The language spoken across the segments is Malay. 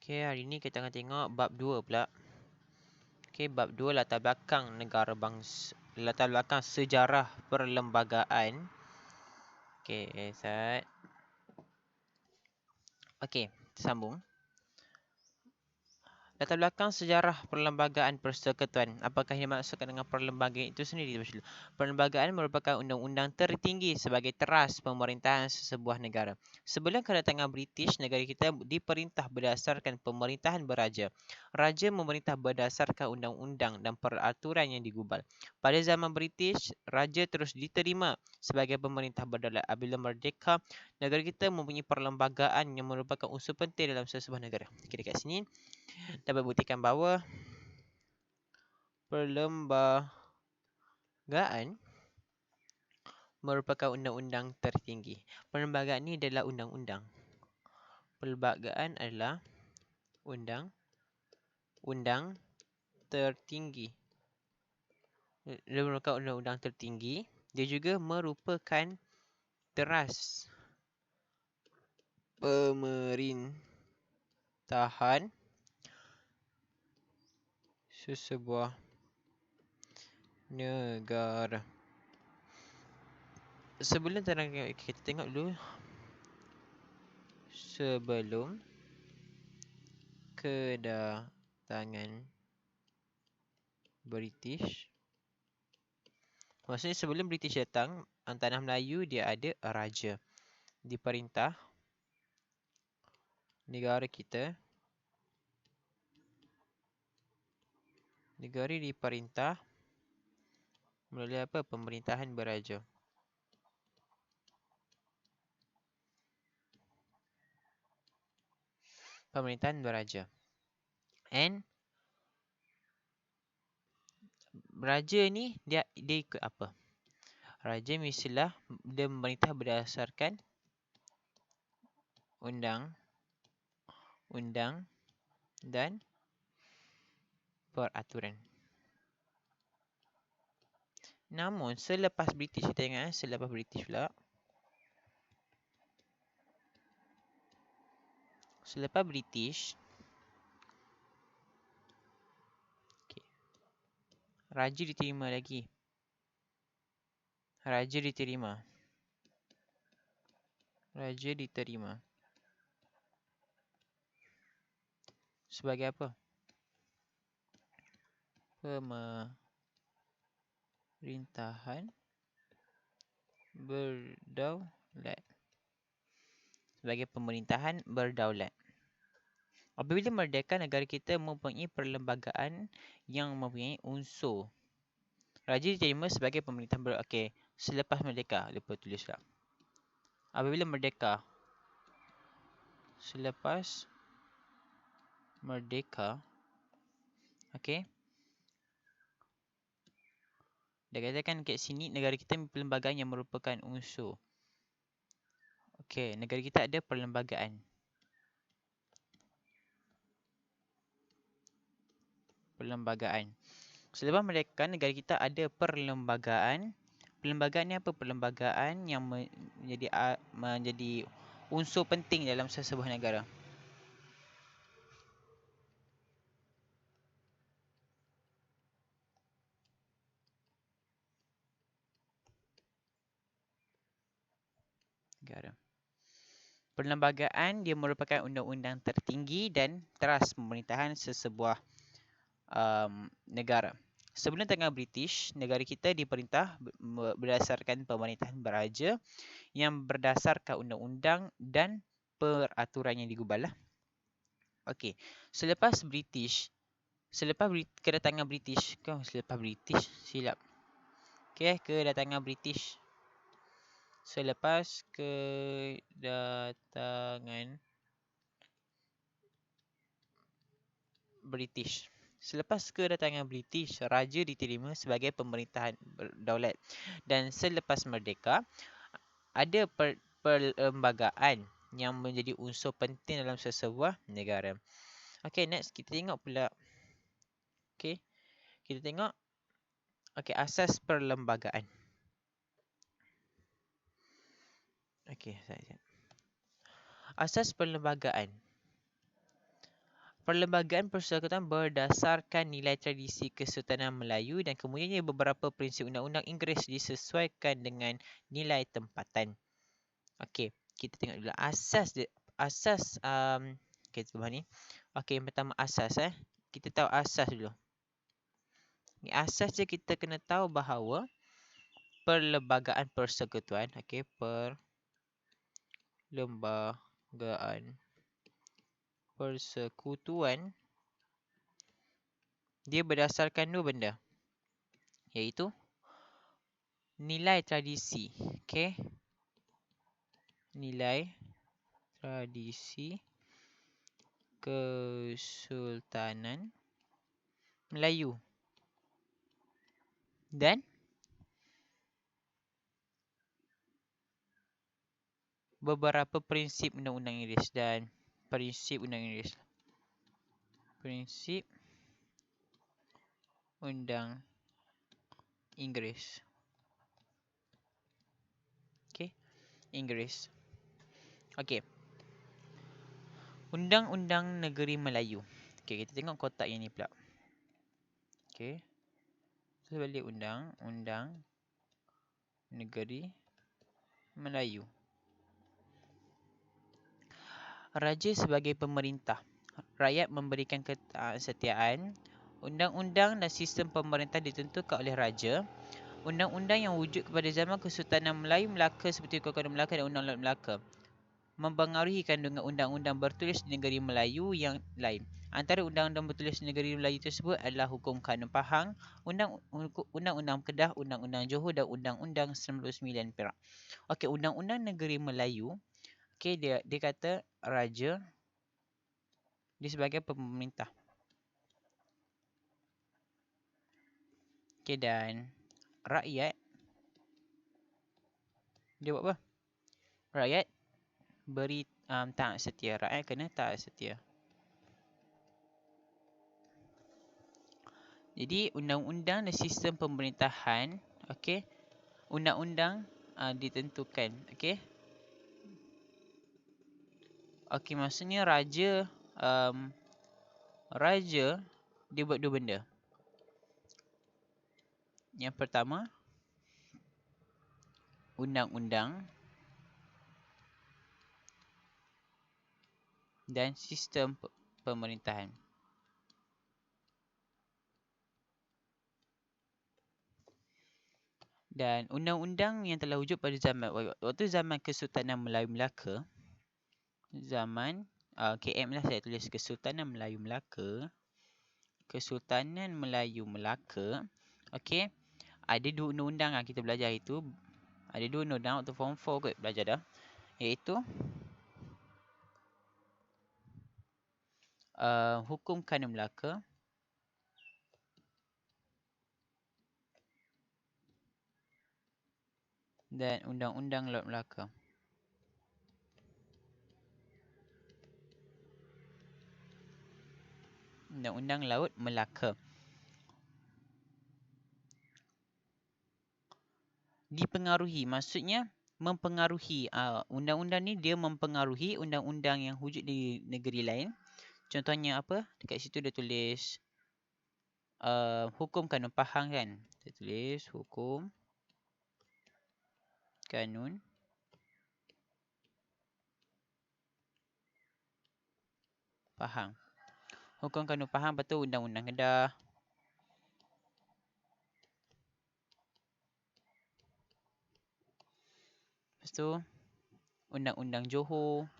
Okey, hari ni kita akan tengok bab 2 pula. Okey, bab 2 latar belakang negara bangsa, latar belakang sejarah perlembagaan. Okey, Zat. Okey, sambung. Latar belakang sejarah perlembagaan persekutuan. Apakah yang dimaksudkan dengan perlembagaan itu sendiri? Perlembagaan merupakan undang-undang tertinggi sebagai teras pemerintahan sesebuah negara. Sebelum kedatangan British, negara kita diperintah berdasarkan pemerintahan beraja. Raja memerintah berdasarkan undang-undang dan peraturan yang digubal. Pada zaman British, raja terus diterima sebagai pemerintah berdaulat. Apabila merdeka, negara kita mempunyai perlembagaan yang merupakan unsur penting dalam sesebuah negara. Okay, dekat sini dapat buktikan bahawa perlembagaan merupakan undang-undang tertinggi. Perlembagaan ini adalah undang-undang. Perlembagaan adalah undang-undang tertinggi. Dia merupakan undang-undang tertinggi. Dia juga merupakan teras pemerintahan sesebuah negara. Sebelum kita tengok dulu. Sebelum kedatangan British, maksudnya sebelum British datang, tanah Melayu dia ada raja. Diperintah negara kita, negara diperintah melalui apa? Pemerintahan beraja. Pemerintahan beraja. And raja ni dia ikut apa? Raja mestilah dia memerintah berdasarkan undang dan peraturan. Namun selepas British, kita ingat selepas British pula. Selepas British, raja diterima lagi. Raja diterima. Sebagai apa? Pemerintahan berdaulat. Sebagai pemerintahan berdaulat. Apabila merdeka, negara kita mempunyai perlembagaan yang mempunyai unsur. Raja diterima sebagai pemerintahan berdaulat. Okey, selepas merdeka, lupa tulis lah. Apabila merdeka, selepas merdeka, okey. Dia katakan kat sini negara kita mempunyai perlembagaan yang merupakan unsur. Okey, negara kita ada perlembagaan. Selepas merdeka, negara kita ada perlembagaan. Perlembagaan ni apa? Perlembagaan yang menjadi unsur penting dalam sesebuah negara. Perlembagaan dia merupakan undang-undang tertinggi dan teras pemerintahan sesebuah negara. Sebelum datang British, negara kita diperintah berdasarkan pemerintahan beraja yang berdasarkan undang-undang dan peraturan yang digubal lah. Okey, selepas kedatangan British, silap. Okey, kedatangan British. Selepas kedatangan British. Raja diterima sebagai pemerintahan berdaulat. Dan selepas merdeka, ada perlembagaan yang menjadi unsur penting dalam sesebuah negara. Okey, next kita tengok pula. Okey, kita tengok. Okey, asas perlembagaan. Okey, asas perlembagaan. Perlembagaan persekutuan berdasarkan nilai tradisi Kesultanan Melayu dan kemudiannya beberapa prinsip undang-undang Inggeris disesuaikan dengan nilai tempatan. Okey, kita tengok dulu asas okey sebelum ni. Okey, yang pertama asas Kita tahu asas dulu. Ni asas je kita kena tahu bahawa perlembagaan persekutuan, okey, perlembagaan persekutuan dia berdasarkan dua benda, iaitu nilai tradisi, okey, nilai tradisi Kesultanan Melayu dan beberapa prinsip undang-undang Inggeris dan prinsip undang Inggeris. Prinsip undang Inggeris. Okey, Inggeris. Okey. Undang-undang Negeri Melayu. Okey, kita tengok kotak yang ni pula. Okey. Kita balik undang-undang Negeri Melayu. Raja sebagai pemerintah. Rakyat memberikan kesetiaan. Undang-undang dan sistem pemerintah ditentukan oleh raja. Undang-undang yang wujud kepada zaman Kesultanan Melayu Melaka seperti Undang-Undang Melaka dan Undang-Undang Melaka mempengaruhi kandungan undang-undang bertulis di negeri Melayu yang lain. Antara undang-undang bertulis di negeri Melayu tersebut adalah Hukum Kanun Pahang, Undang-Undang Kedah, Undang-Undang Johor dan Undang-Undang 99 Perak. Okey, Undang-Undang Negeri Melayu, okey, dia kata raja dia sebagai pemerintah. Okey, dan rakyat dia buat apa? Rakyat beri taat setia. Rakyat kena taat setia. Jadi undang-undang dan sistem pemerintahan, okey, undang-undang ditentukan, okey. Okey, maksudnya raja dia buat dua benda. Yang pertama, undang-undang dan sistem pemerintahan. Dan undang-undang yang telah wujud pada waktu zaman Kesultanan Melayu Melaka, zaman KM lah saya tulis Kesultanan Melayu Melaka. Kesultanan Melayu Melaka, okey, ada dua undang-undang kita belajar itu. Ada dua undang-undang waktu form 4 kot belajar dah. Iaitu Hukum Kanun Melaka dan Undang-Undang Laut Melaka. Undang-Undang Laut Melaka. Dipengaruhi, maksudnya mempengaruhi. Undang-undang ni dia mempengaruhi undang-undang yang wujud di negeri lain. Contohnya apa? Dekat situ dia tulis Hukum Kanun Pahang kan. Dia tulis Hukum Kanun Pahang. Hukum Kanun Pahang, lepas tu Undang-Undang Kedah. Lepas tu Undang-Undang Johor.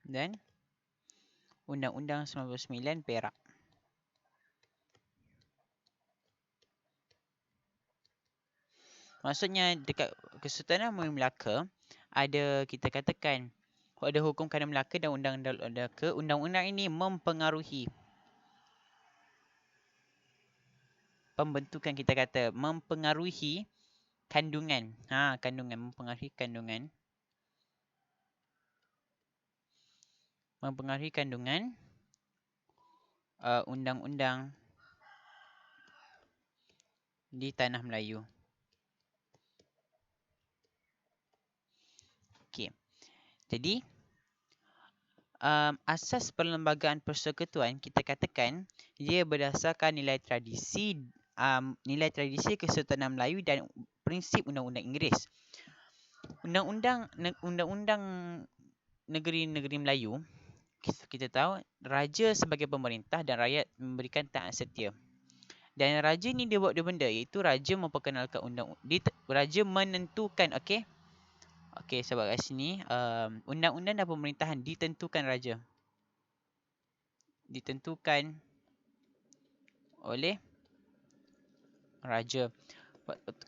Dan Undang-Undang 99 Perak. Maksudnya dekat Kesultanan Melayu Melaka ada, kita katakan, ada Hukum Kanun Melaka dan Undang-Undang Melaka. Undang-undang ini mempengaruhi pembentukan, kita kata mempengaruhi kandungan. Mempengaruhi kandungan. Mempengaruhi kandungan undang-undang di tanah Melayu. Okey. Jadi asas perlembagaan persekutuan kita katakan ia berdasarkan nilai tradisi Kesultanan Melayu dan prinsip undang-undang Inggeris. Undang-undang negeri-negeri Melayu, kita tahu raja sebagai pemerintah dan rakyat memberikan taat setia. Dan raja ni dia buat dua benda, iaitu raja memperkenalkan raja menentukan, okey. Okey, sebab kat sini undang-undang dan pemerintahan ditentukan oleh raja.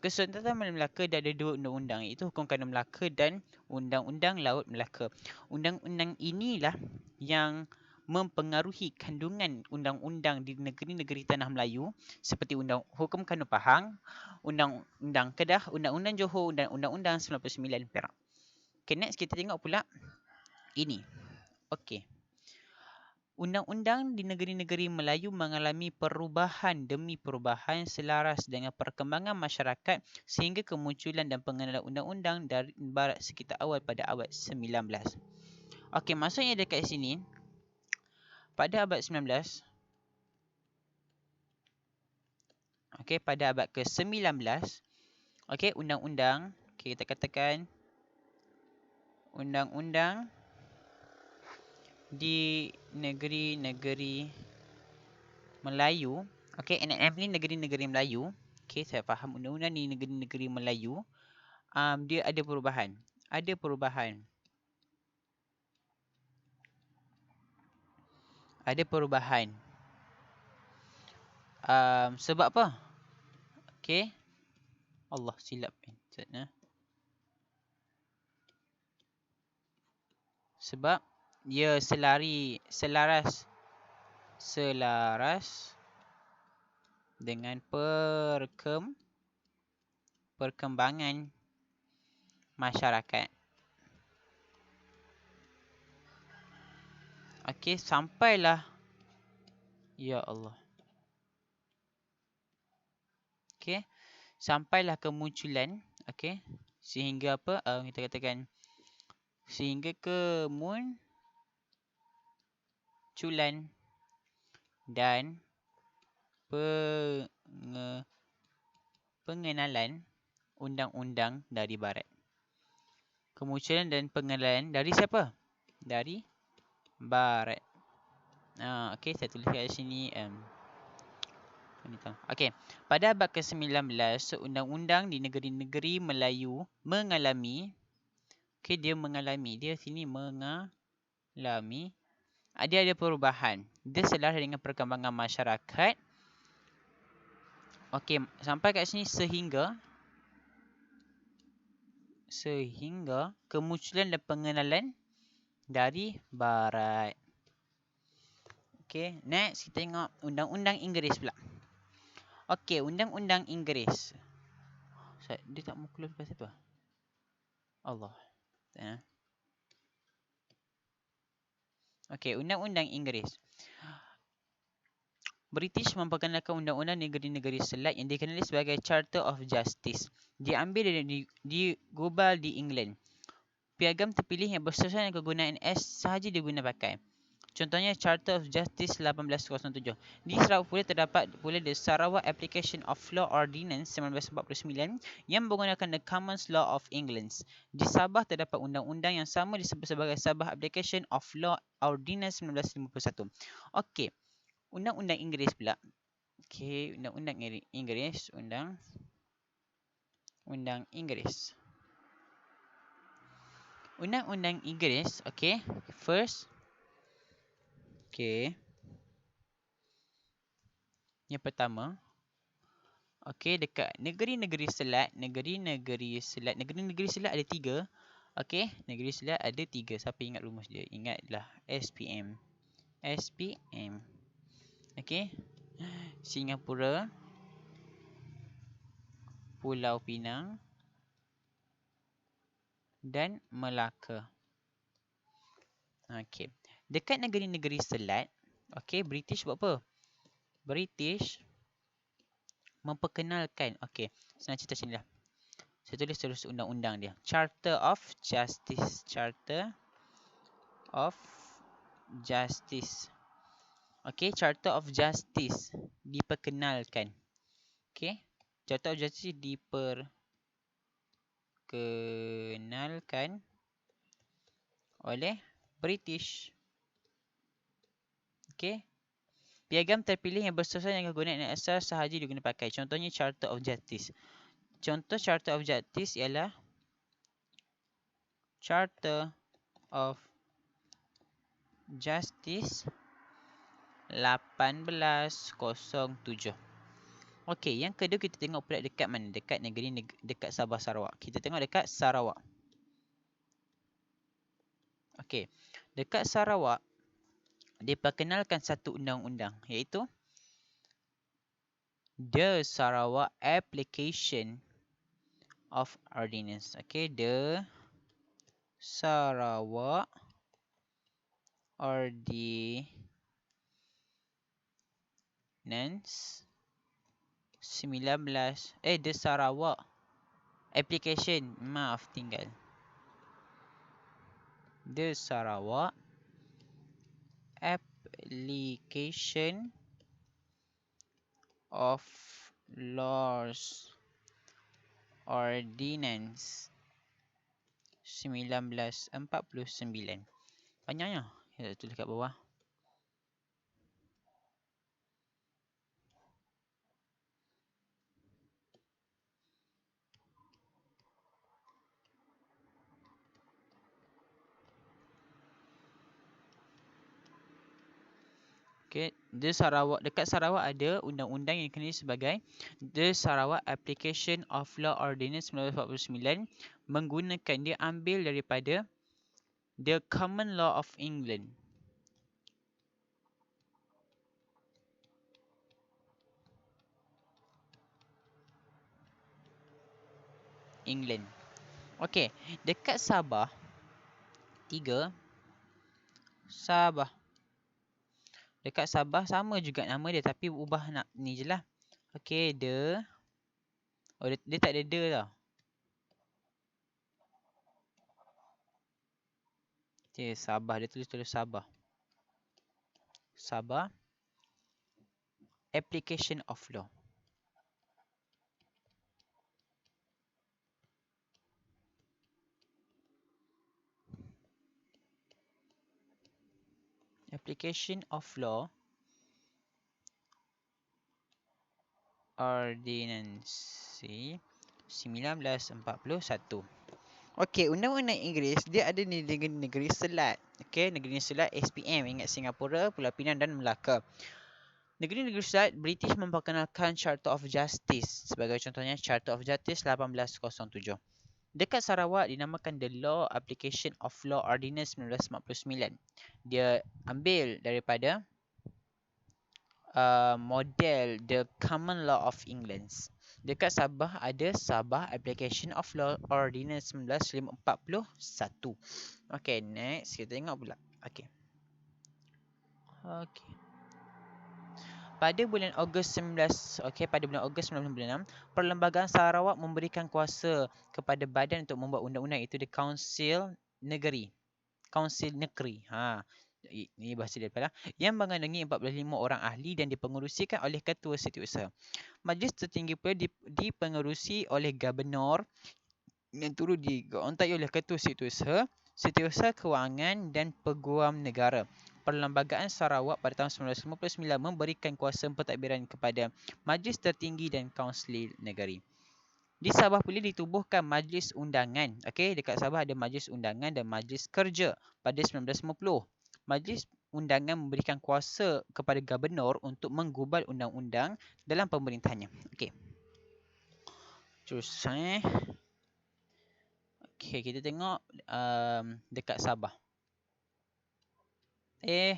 Kesultanan Melaka dia ada dua undang-undang, iaitu Hukum Kanun Melaka dan Undang-Undang Laut Melaka. Undang-undang inilah yang mempengaruhi kandungan undang-undang di negeri-negeri tanah Melayu seperti Hukum Kanun Pahang, Undang-Undang Kedah, Undang-Undang Johor dan Undang-Undang 99 Perak. Okay, next kita tengok pula ini. Okey. Undang-undang di negeri-negeri Melayu mengalami perubahan demi perubahan selaras dengan perkembangan masyarakat sehingga kemunculan dan pengenalan undang-undang dari barat sekitar awal pada abad 19. Okey, maksudnya dekat sini pada abad 19, okey, pada abad ke-19, okey, undang-undang, okay, kita katakan undang-undang di negeri-negeri Melayu, okey, NNM ni negeri-negeri Melayu. Okey, saya faham undang-undang ni negeri-negeri Melayu. Dia ada perubahan. Sebab apa? Okey. Allah, silap internetnya. Sebab dia selaras dengan perkembangan masyarakat. Okey, sampailah, ya Allah. Okey, sampailah kemunculan, okey, sehingga apa? Kita katakan sehingga kemunculan dan pengenalan undang-undang dari barat. Kemunculan dan pengenalan dari siapa? Dari barat. Okey, saya tulis kat sini. Okey, pada abad ke-19, undang-undang di negeri-negeri Melayu mengalami, dia sini mengalami, dia ada perubahan. Dia selaras dengan perkembangan masyarakat. Okey, sampai kat sini sehingga kemunculan dan pengenalan dari barat. Okey, next kita tengok undang-undang Inggeris pula. Okey, undang-undang Inggeris. Dia tak mau close pasal apa? Allah. Okey, undang-undang Inggeris. British memperkenalkan undang-undang negeri-negeri Selat yang dikenali sebagai Charter of Justice. Diambil di global di England. Piagam terpilih yang bersesuaian dengan kegunaan S sahaja diguna pakai. Contohnya Charter of Justice 1807. Di Sarawak pula terdapat pula The Sarawak Application of Law Ordinance 1949 yang menggunakan the Common Law of England. Di Sabah terdapat undang-undang yang sama disebut sebagai Sabah Application of Law Ordinance 1951. Okey, undang-undang Inggeris pula. Okey, undang-undang Inggeris, undang-undang Inggeris. Undang-undang Inggeris, okey, first. Okey. Yang pertama, okey, dekat negeri-negeri Selat, negeri-negeri Selat ada 3. Okey, negeri Selat ada 3. Siapa ingat rumus dia? Ingatlah SPM. Okey. Singapura, Pulau Pinang dan Melaka. Okey. Dekat negeri-negeri Selat, okey, British buat apa? British memperkenalkan, okey, senang cerita sini lah. Saya tulis terus undang-undang dia. Charter of Justice. Charter of Justice. Okay, Charter of Justice diperkenalkan. Okay, Charter of Justice diperkenalkan oleh British. Okay, piagam terpilih yang bersesuaian dengan kegunaan asal sahaja diguna pakai. Contohnya Charter of Justice. Contoh Charter of Justice ialah Charter of Justice 1807. Okey, yang kedua kita tengok pula dekat mana? Dekat dekat Sabah Sarawak. Kita tengok dekat Sarawak. Okey. Dekat Sarawak diperkenalkan satu undang-undang iaitu The Sarawak Application of Ordinance. Okey, The Sarawak Ordinance 19 The Sarawak Application, maaf tinggal. The Sarawak Application of Laws Ordinance 1949. Banyaknya. Kita tulis kat bawah. Okay, dekat Sarawak ada undang-undang yang dikenali sebagai The Sarawak Application of Law Ordinance 1949, menggunakan dia ambil daripada The Common Law of England. Okey, dekat Sabah 3 Sabah. Dekat Sabah sama juga nama dia tapi ubah nak ni je lah. Okey, dia tak ada tau. Okay, Sabah. Dia tulis Sabah. Sabah Application of Law. Application of Law Ordinance 1941. Okey, undang-undang Inggeris dia ada di negeri Selat. Okey, negeri Selat SPM, ingat Singapura, Pulau Pinang dan Melaka. Negeri-negeri Selat, British memperkenalkan Charter of Justice. Sebagai contohnya Charter of Justice 1807. Dekat Sarawak dinamakan The Law Application of Law Ordinance 1949. Dia ambil daripada model The Common Law of England. Dekat Sabah ada Sabah Application of Law Ordinance 1941. Okay, next kita tengok pula. Okay. Pada bulan Ogos 1996, Perlembagaan Sarawak memberikan kuasa kepada badan untuk membuat undang-undang, itu the Kaunsil Negeri. Ini bahasa dia pula. Yang mengandungi 45 orang ahli dan dipengerusikan oleh Ketua Setiausaha. Majlis tertinggi pula dipengerusi oleh Gubernur yang turut digontai oleh Ketua Setiausaha, Setiausaha Kewangan dan Peguam Negara. Perlembagaan Sarawak pada tahun 1959 memberikan kuasa pentadbiran kepada Majlis Tertinggi dan Kaunsil Negeri. Di Sabah pula ditubuhkan Majlis Undangan. Okey, dekat Sabah ada Majlis Undangan dan Majlis Kerja pada 1950. Majlis Undangan memberikan kuasa kepada Gubernur untuk menggubal undang-undang dalam pemerintahannya. Okey. Terus Okey, kita tengok dekat Sabah.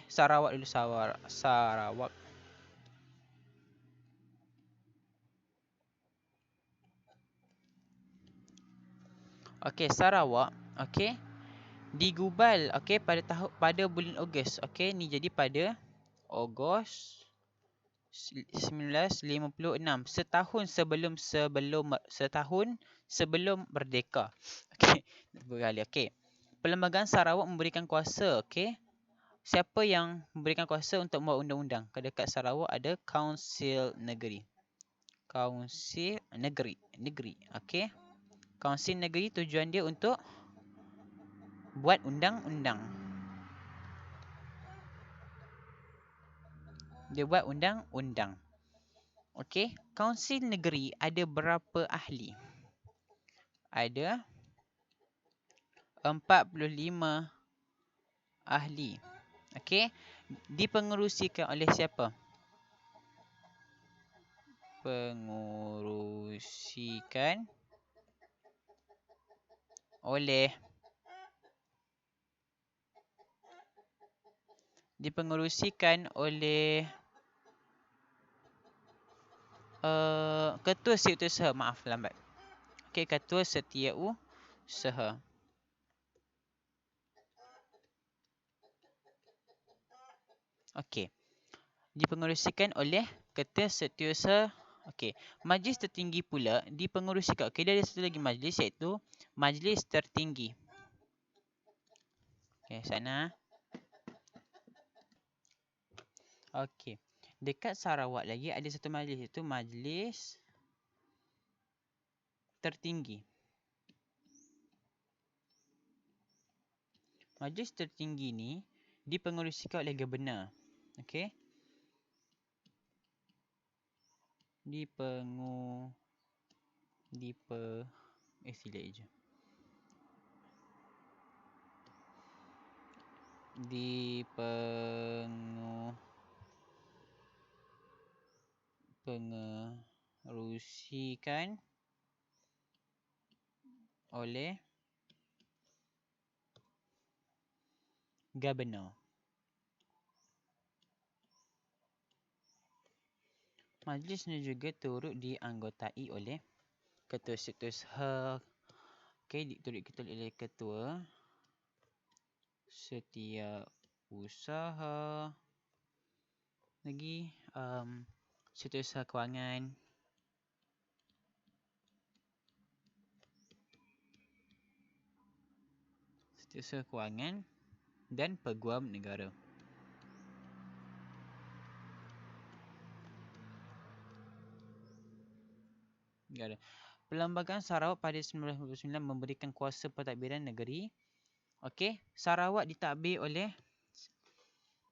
Sarawak dulu, Sarawak. Okey, Sarawak, okey, digubal, okey, pada bulan Ogos. Okey, ni jadi pada Ogos 1956, setahun sebelum merdeka. Okey, berkali. Okey. Perlembagaan Sarawak memberikan kuasa, okey, siapa yang memberikan kuasa untuk membuat undang-undang? Dekat Sarawak ada Kaunsil Negeri. Kaunsil Negeri. Okey. Kaunsil Negeri tujuan dia untuk buat undang-undang. Dia buat undang-undang. Okey. Kaunsil Negeri ada berapa ahli? Ada 45 ahli. Okey. Dipengerusikan oleh siapa? Pengurusikan oleh Ketua Setiausaha. Maaf lambat. Okey, Ketua Setiausaha. Okey. Dipengerusikan oleh Ketua Setiausaha. Okey. Majlis tertinggi pula dipengerusikan. Okey, dia ada satu lagi majlis iaitu Majlis Tertinggi. Okey, sana. Okey. Dekat Sarawak lagi ada satu majlis iaitu Majlis Tertinggi. Majlis tertinggi ni dipengerusikan oleh Governor. Okey. Sila je. Pengerusikan oleh Governor. Majlis ni juga turut dianggotai oleh Ketua Setiausaha. Okey, turut oleh Ketua Setiausaha. Lagi Setiausaha Kewangan. Setiausaha Kewangan dan Peguam Negara. Perlembagaan Sarawak pada 1999 memberikan kuasa pentadbiran negeri. Okey, Sarawak ditadbir oleh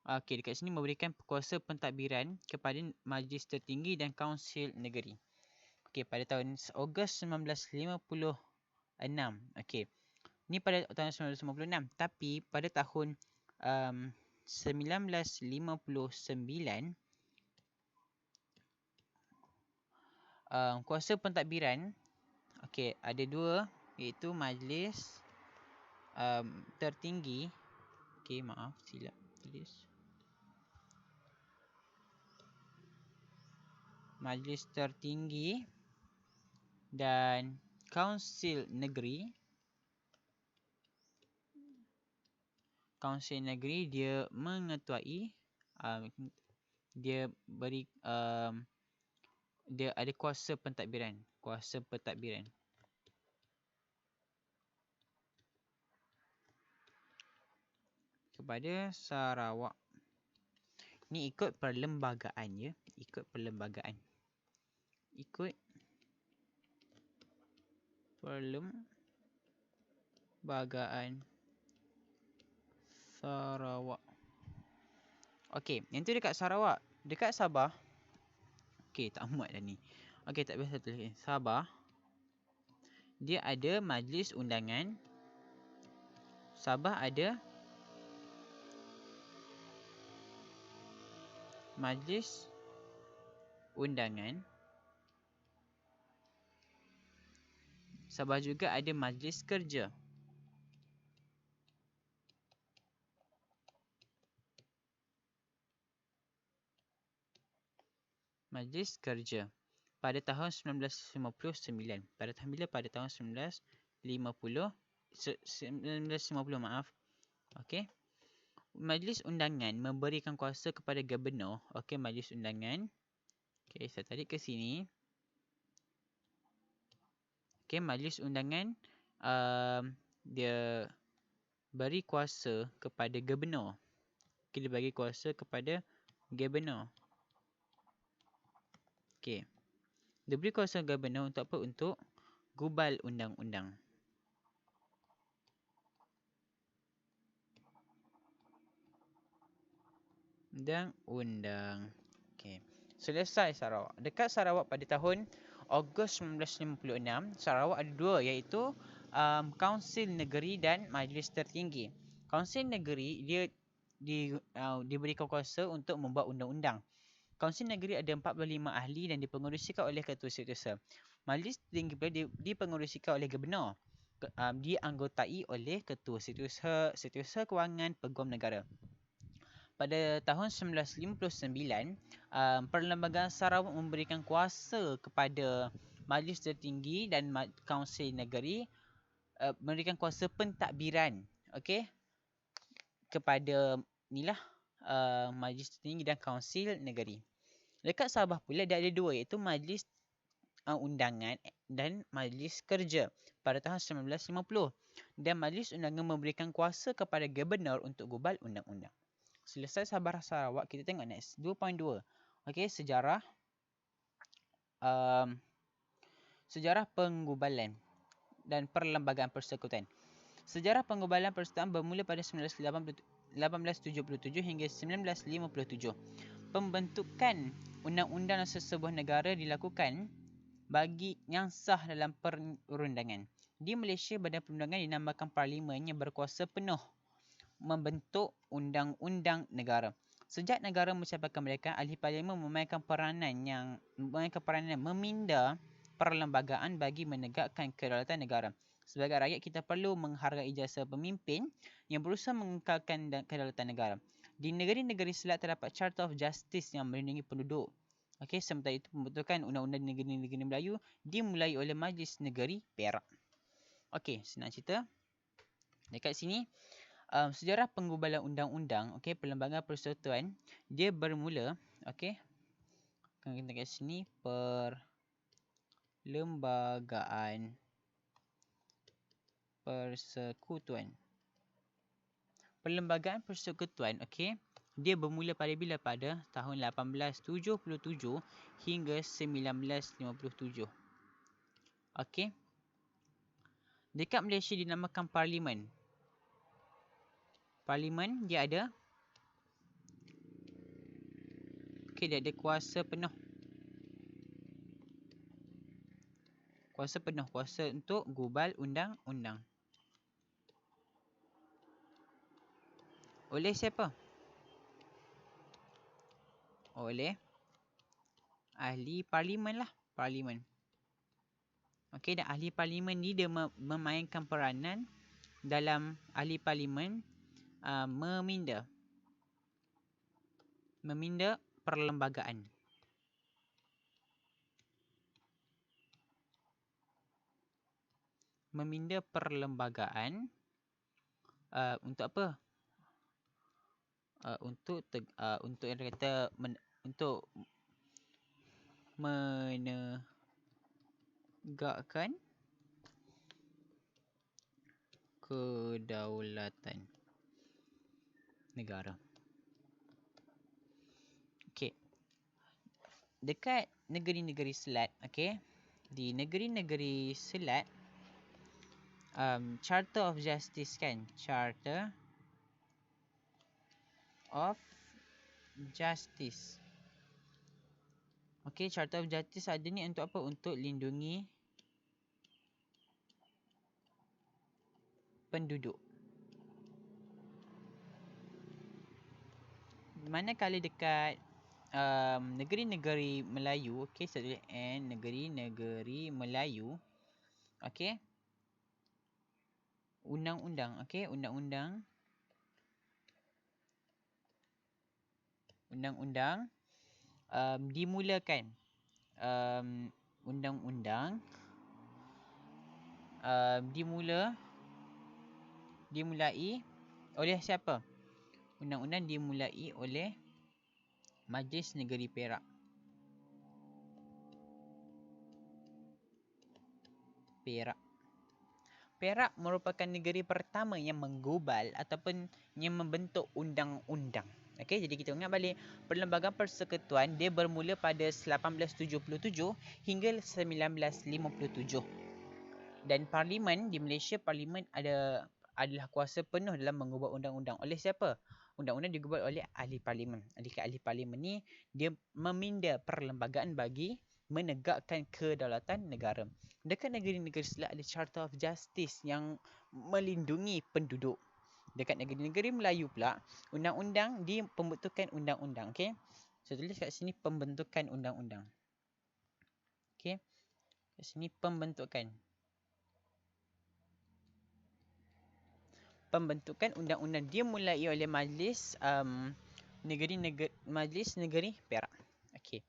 dekat sini memberikan kuasa pentadbiran kepada Majlis Tertinggi dan Kaunsil Negeri. Okey, pada tahun Ogos 1956. Okey. Ni pada tahun 1956, tapi pada tahun 1959 kuasa pentadbiran ada dua, iaitu Majlis Tertinggi. Maaf silap tulis. Majlis Tertinggi dan Kaunsil Negeri. Kaunsil Negeri dia mengetuai, dia beri dia ada kuasa pentadbiran. Kepada Sarawak. Ni ikut perlembagaan ya. Ikut perlembagaan Sarawak. Okey, yang tu dekat Sarawak. Dekat Sabah. Okey, tak muat dah ni. Okey, tak biasa tulis. Sabah. Dia ada Majlis Undangan. Sabah ada Majlis Undangan. Sabah juga ada Majlis Kerja. Majlis Kerja pada tahun 1959. Pada tahun 1950, maaf. Okey. Majlis Undangan memberikan kuasa kepada Governor. Okey, Majlis Undangan. Okey, saya tarik ke sini. Okey, Majlis Undangan dia beri kuasa kepada Governor. Kita bagi kuasa kepada Governor. Okey. Dia beri kuasa Governor untuk apa? Untuk gubal undang-undang. Undang-undang. Okey. Selesai Sarawak. Dekat Sarawak pada tahun Ogos 1956, Sarawak ada dua, iaitu Kaunsil Negeri dan Majlis Tertinggi. Kaunsil Negeri dia diberikan kuasa untuk membuat undang-undang. Kaunsil Negeri ada 45 ahli dan dipengerusikan oleh Ketua Setiausaha. Majlis Tinggi pula dipengerusikan oleh Gubernur. Dianggotai oleh Ketua Setiausaha, Setiausaha Kewangan, Peguam Negara. Pada tahun 1959, Perlembagaan Sarawak memberikan kuasa kepada Majlis Tertinggi dan Kaunsil Negeri, memberikan kuasa pentadbiran, okey, kepada inilah Majlis Tertinggi dan Kaunsil Negeri. Dekat Sabah pula dia ada dua, iaitu Majlis Undangan dan Majlis Kerja pada tahun 1950. Dan Majlis Undangan memberikan kuasa kepada Gubernur untuk gubal undang-undang. Selesai Sabah Sarawak, kita tengok next 2.2. Okey, sejarah sejarah penggubalan dan perlembagaan persekutuan. Sejarah penggubalan persekutuan bermula pada 1877 hingga 1957. Pembentukan undang-undang sesebuah negara dilakukan bagi yang sah dalam perundangan. Di Malaysia, badan perundangan dinamakan Parlimen yang berkuasa penuh membentuk undang-undang negara. Sejak negara mencapai kemerdekaan, ahli parlimen memainkan peranan meminda perlembagaan bagi menegakkan kedaulatan negara. Sebagai rakyat, kita perlu menghargai jasa pemimpin yang berusaha mengekalkan kedaulatan negara. Di negeri-negeri Selat terdapat Charter of Justice yang melindungi penduduk. Okey, sementara itu pembentukan undang-undang di negeri-negeri Melayu dimulai oleh Majlis Negeri Perak. Okey, senang cerita. Dekat sini sejarah penggubalan undang-undang, okey, Perlembagaan Persekutuan, dia bermula, okey. Kita kat sini Perlembagaan Persekutuan. Perlembagaan Persekutuan, okey, dia bermula pada bila? Pada tahun 1877 hingga 1957. Okey. Dekat Malaysia dinamakan Parlimen. Parlimen dia ada, okey, dia ada kuasa penuh. Kuasa penuh, kuasa untuk gubal undang-undang. Oleh siapa? Oleh ahli parlimen lah, parlimen. Okey, dan ahli parlimen ni dia memainkan peranan dalam ahli parlimen meminda perlembagaan. Meminda perlembagaan untuk apa? Untuk yang kata untuk menegakkan kedaulatan negara. Okey. Dekat negeri-negeri Selat, okey, di negeri-negeri Selat, Charter of Justice kan, Charter of Justice. Okey, Charter of Justice ada ni untuk apa? Untuk lindungi penduduk. Manakala dekat negeri-negeri Melayu, okey, saya tulis N, negeri-negeri Melayu, okey, undang-undang, okey, undang-undang dimulakan. Undang-undang dimulai oleh siapa? Undang-undang dimulai oleh Majlis Negeri Perak. Perak merupakan negeri pertama yang menggubal ataupun yang membentuk undang-undang. Okey, jadi kita ingat balik, Perlembagaan Persekutuan dia bermula pada 1877 hingga 1957. Dan parlimen di Malaysia, parlimen adalah kuasa penuh dalam mengubah undang-undang. Oleh siapa? Undang-undang dibuat oleh ahli parlimen. Ahli parlimen ni dia meminda perlembagaan bagi menegakkan kedaulatan negara. Dekat negeri-negeri Selat ada Charter of Justice yang melindungi penduduk. Dekat negeri-negeri Melayu pula, undang-undang dia pembentukan undang-undang. Okay? Saya tulis kat sini pembentukan undang-undang. Okay? Kat sini pembentukan undang-undang dia mulai oleh Majlis Negeri Perak. Okey.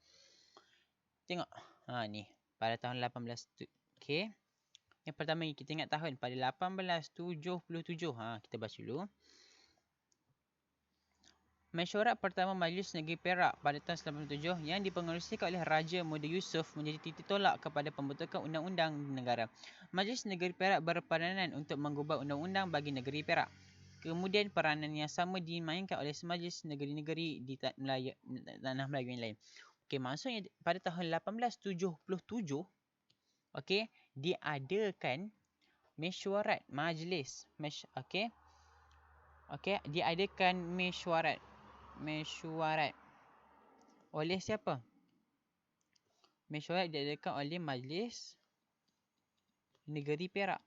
Tengok. Ni pada tahun 18 okey. Yang pertama kita ingat tahun pada 1877. Kita baca dulu. Mesyuarat pertama Majlis Negeri Perak pada tahun 1987 yang dipengerusikan oleh Raja Muda Yusof menjadi titik tolak kepada pembentukan undang-undang negara. Majlis Negeri Perak berperanan untuk mengubah undang-undang bagi negeri Perak. Kemudian peranan yang sama dimainkan oleh semajlis negeri-negeri di tanah Melayu yang lain. Okey, maksudnya pada tahun 1877, okey, diadakan mesyuarat majlis. Okey. Okey, diadakan mesyuarat. Oleh siapa? Mesyuarat diadakan oleh Majlis Negeri Perak.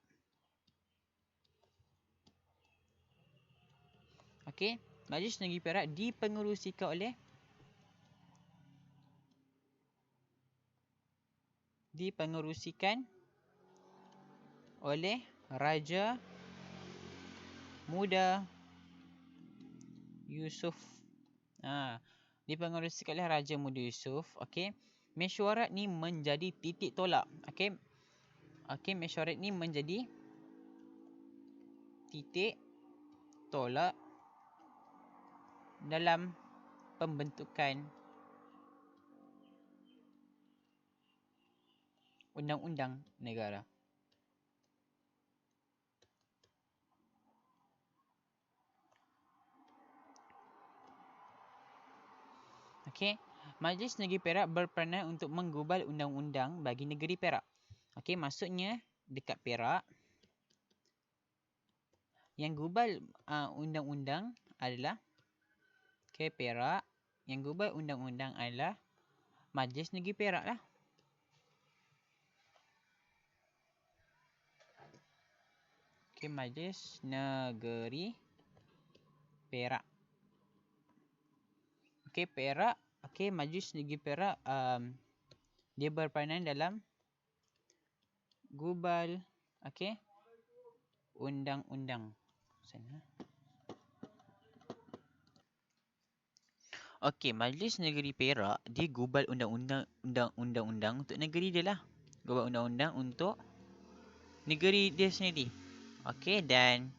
Okey, Majlis Negeri Perak dipengerusikan oleh Raja Muda Yusof. Dipengerusikan oleh Raja Muda Yusof. Okey. Mesyuarat ni menjadi titik tolak. Okey. Okey, mesyuarat ni menjadi titik tolak dalam pembentukan undang-undang negara. Okey, Majlis Negeri Perak berperanan untuk menggubal undang-undang bagi negeri Perak. Okey, maksudnya dekat Perak yang gubal undang-undang adalah Perak, yang gubal undang-undang adalah Majlis Negeri Perak lah. Okey, Majlis Negeri Perak. Okey, Perak. Okey, Majlis Negeri Perak dia berperanan dalam gubal undang-undang. Okey, Majlis Negeri Perak dia gubal undang-undang untuk negeri dia lah. Gubal undang-undang untuk negeri dia sendiri. Okey, dan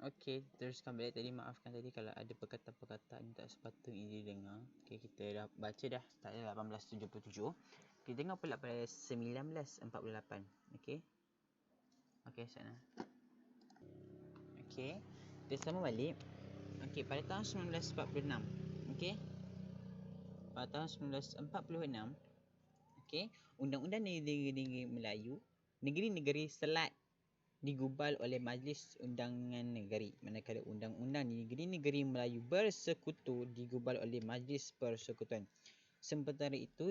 Okey, teruskan balik tadi. Maafkan tadi kalau ada perkataan-perkataan tak sepatutnya didengar. Okey, kita dah baca dah start 1877. Kita tengok pula pada 1948. Okey. Okey, sana. Okey. Kita sama balik. Okey, pada tahun 1946. Okey. Pada tahun 1946, okey, Undang-Undang Negeri-Negeri Melayu, Negeri-Negeri Selat digubal oleh Majlis Undangan Negeri, manakala Undang-Undang Negeri-Negeri Melayu Bersekutu digubal oleh Majlis Persekutuan. Sementara itu,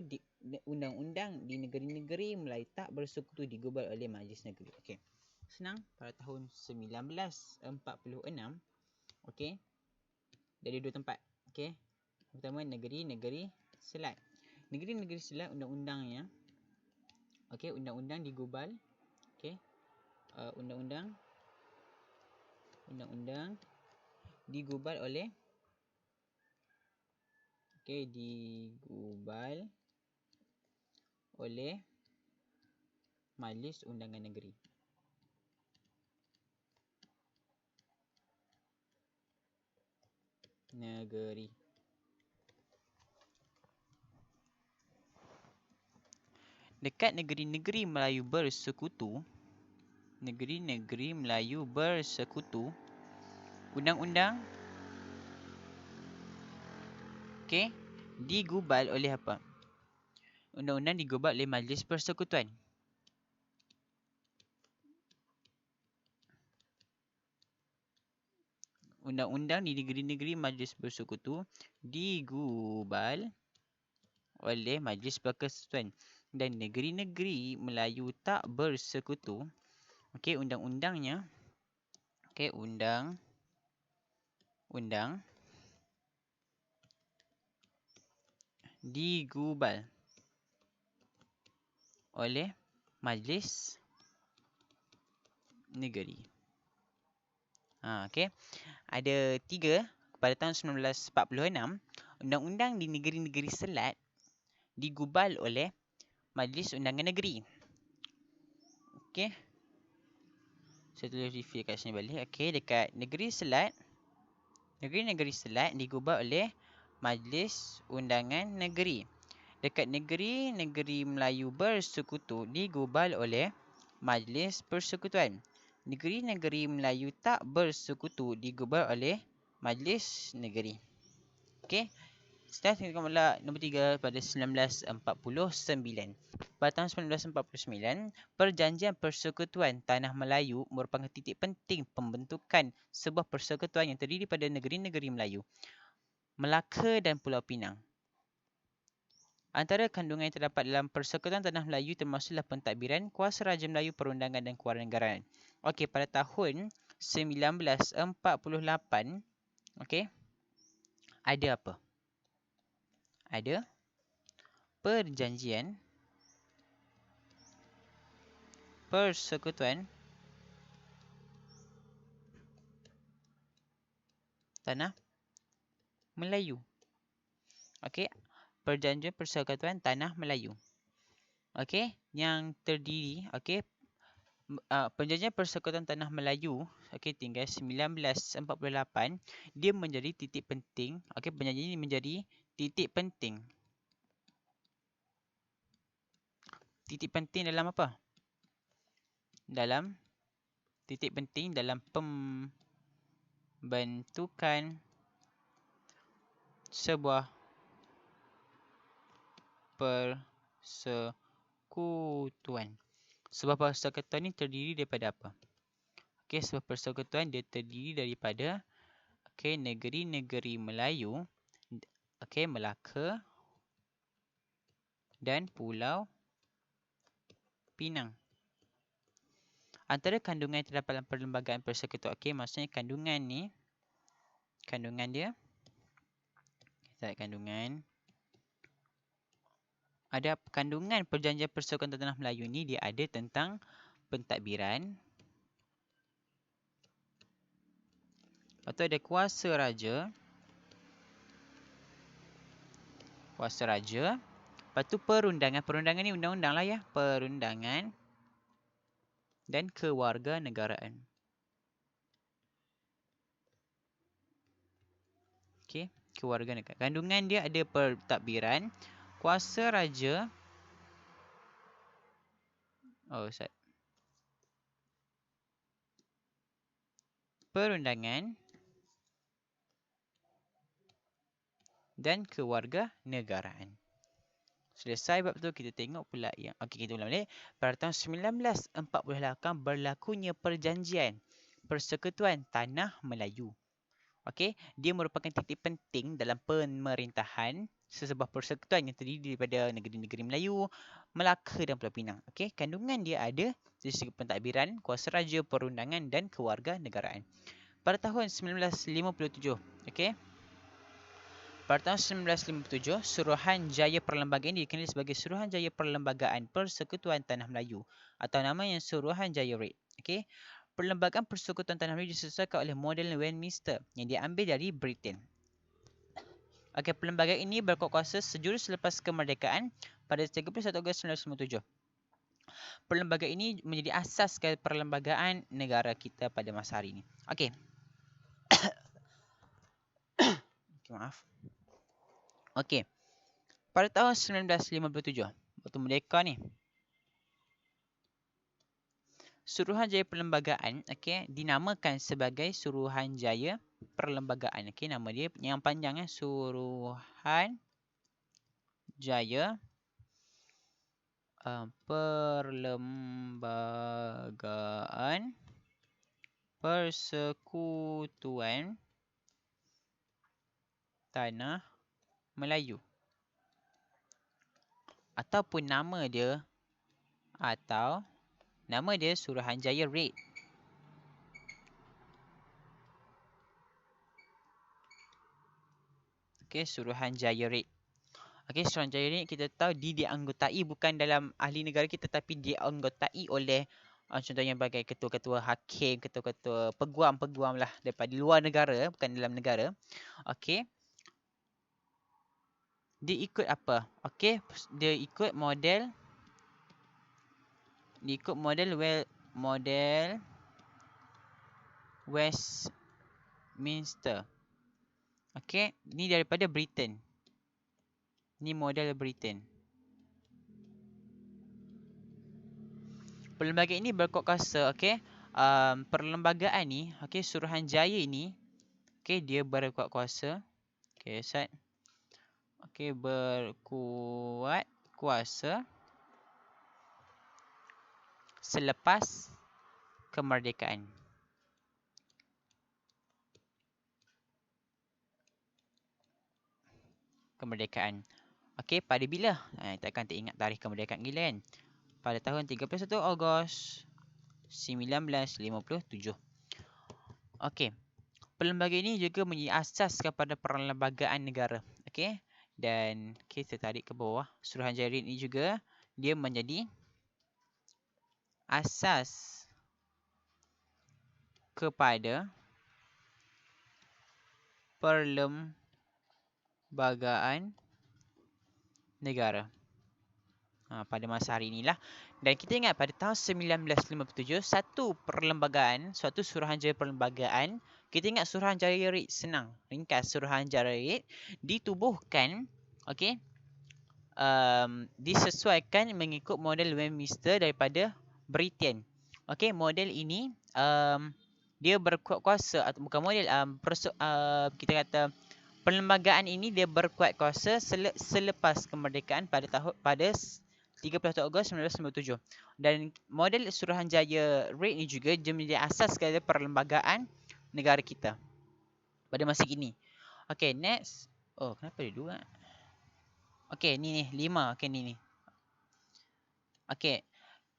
Undang-Undang di Negeri-Negeri Melayu Tak Bersekutu digubal oleh Majlis Negeri. Okey. Senang, pada tahun 1946, okey, dari dua tempat. Okey. Pertama, Negeri-Negeri Selat. Negeri-Negeri Selat undang-undangnya, okey, undang-undang digubal, okey. Undang-undang digubal oleh, okey, digubal oleh Majlis Undangan Negeri. Dekat negeri-negeri Melayu Bersekutu, negeri-negeri Melayu Bersekutu, undang-undang, okey, digubal oleh apa? Undang-undang digubal oleh Majlis Persekutuan. Undang-undang di negeri-negeri Majlis Bersekutu digubal oleh Majlis Persekutuan. Dan negeri-negeri Melayu Tak Bersekutu, okey, undang-undangnya, okey, undang digubal oleh Majlis Negeri. Okey. Ada 3. Pada tahun 1946, Undang-Undang di Negeri-Negeri Selat digubal oleh Majlis Undangan Negeri. Okey. Saya tulis review kat sini balik. Okey, dekat Negeri Selat, Negeri-Negeri Selat digubal oleh Majlis Undangan Negeri. Dekat Negeri-Negeri Melayu Bersekutu digubal oleh Majlis Persekutuan. Negeri-Negeri Melayu Tak Bersekutu digubal oleh Majlis Negeri. Okey. Setelah kita mula nombor 3 pada 1949. Pada tahun 1949, Perjanjian Persekutuan Tanah Melayu merupakan titik penting pembentukan sebuah persekutuan yang terdiri pada negeri-negeri Melayu, Melaka dan Pulau Pinang. Antara kandungan yang terdapat dalam Persekutuan Tanah Melayu termasuklah pentadbiran, kuasa Raja Melayu, perundangan dan kewarganegaraan. Okey, pada tahun 1948, okey, ada apa? Ada Perjanjian Persekutuan Tanah Melayu. Okey, Perjanjian Persekutuan Tanah Melayu. Okey, yang terdiri, okey, Perjanjian Persekutuan Tanah Melayu, okey, tinggal 1948, dia menjadi titik penting. Okey, perjanjian ini menjadi titik penting. Titik penting dalam apa? Dalam titik penting dalam pembentukan sebuah persekutuan. Sebuah persekutuan ni terdiri daripada apa? Okey, sebuah persekutuan dia terdiri daripada, okey, negeri-negeri Melayu, okey, Melaka dan Pulau Pinang. Antara kandungan yang terdapat dalam perlembagaan persekutuan, okey, maksudnya kandungan ni, kandungan dia, kita lihat kandungan. Ada kandungan Perjanjian Persekutuan Tanah Melayu ni, dia ada tentang pentadbiran. Lepas tu ada kuasa raja. Kuasa raja. Lepas tu perundangan. Perundangan ni undang-undang lah ya. Perundangan dan kewarganegaraan. kewarganegaraan. Kandungan dia ada pentadbiran, kuasa raja, perundangan dan kewarganegaraan. Selesai bab tu, kita tengok pula yang kita ulang balik. Pada tahun 1948 berlakunya perjanjian Persekutuan Tanah Melayu. Dia merupakan titik penting dalam pemerintahan sesebuah persekutuan yang terdiri daripada negeri-negeri Melayu, Melaka dan Pulau Pinang. Kandungan dia ada dari segi pentadbiran, kuasa raja, perundangan dan kewarganegaraan. Pada tahun 1957, pada tahun 1957, Suruhanjaya Perlembagaan ini dikenali sebagai Suruhanjaya Perlembagaan Persekutuan Tanah Melayu atau namanya Suruhanjaya Red. Perlembagaan Persekutuan Tanah Melayu disesuaikan oleh model Westminster yang diambil dari Britain. Perlembagaan ini berkuat kuasa sejurus selepas kemerdekaan pada 31 Ogos 1957. Perlembagaan ini menjadi asas perlembagaan negara kita pada masa hari ini. Maaf. Pada tahun 1957, waktu merdeka ni, Suruhanjaya Perlembagaan dinamakan sebagai Suruhanjaya Perlembagaan. Nama dia yang panjang Suruhanjaya Perlembagaan Persekutuan Tanah Melayu. Ataupun nama dia Suruhanjaya Red. Suruhanjaya Red. Suruhanjaya Red kita tahu dianggotai bukan dalam ahli negara kita, tapi dianggotai oleh contohnya sebagai ketua-ketua hakim, ketua-ketua peguam-peguam lah daripada luar negara, bukan dalam negara. Dia ikut apa? Dia ikut model Westminster. Ni daripada Britain. Ni model Britain. Perlembagaan ini berkuat kuasa, perlembagaan ni, Suruhanjaya ini, dia berkuat kuasa. Berkuat kuasa selepas kemerdekaan. Pada bila? Kita akan teringat tarikh kemerdekaan gila kan? Pada tahun 31 Ogos 1957. Perlembagaan ini juga menjadi asas kepada perlembagaan negara. Dan kita tarik ke bawah. Suruhanjaya Red ini juga dia menjadi asas kepada perlembagaan negara pada masa hari inilah. Dan kita ingat pada tahun 1957, suatu Suruhanjaya Perlembagaan, kita ingat Suruhanjaya Red, senang, ringkas. Suruhanjaya Red ditubuhkan, disesuaikan mengikut model Westminster daripada Britain. Model ini dia berkuat kuasa, atau bukan model, kita kata perlembagaan ini dia berkuat kuasa selepas kemerdekaan pada 31 Ogos 1997. Dan model Suruhanjaya Red ni juga dia menjadi asas kepada perlembagaan negara kita pada masa kini. Next. Kenapa dia dua? Ni 5. Ni.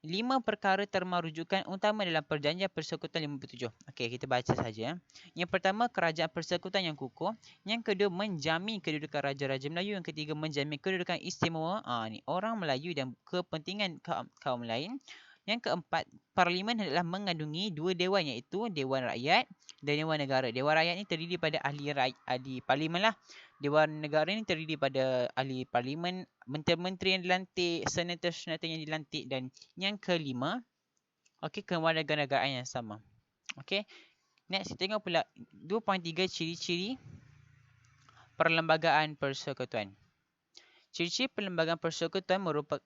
5 perkara terma rujukan utama dalam Perjanjian Persekutuan 57. Kita baca saja. Yang pertama, kerajaan persekutuan yang kukuh. Yang kedua, menjamin kedudukan raja-raja Melayu. Yang ketiga, menjamin kedudukan istimewa ni orang Melayu dan kepentingan kaum lain. Yang keempat, Parlimen adalah mengandungi 2 dewan, iaitu Dewan Rakyat dan Dewan Negara. Dewan Rakyat ni terdiri pada ahli parlimen lah. Dewan Negara ni terdiri pada ahli parlimen, menteri-menteri yang dilantik, senator-senator yang dilantik. Dan yang kelima, kewarganegaraan yang sama. Next, kita tengok pula 2.3 ciri-ciri Perlembagaan persekutuan. Ciri-ciri perlembagaan persekutuan merupakan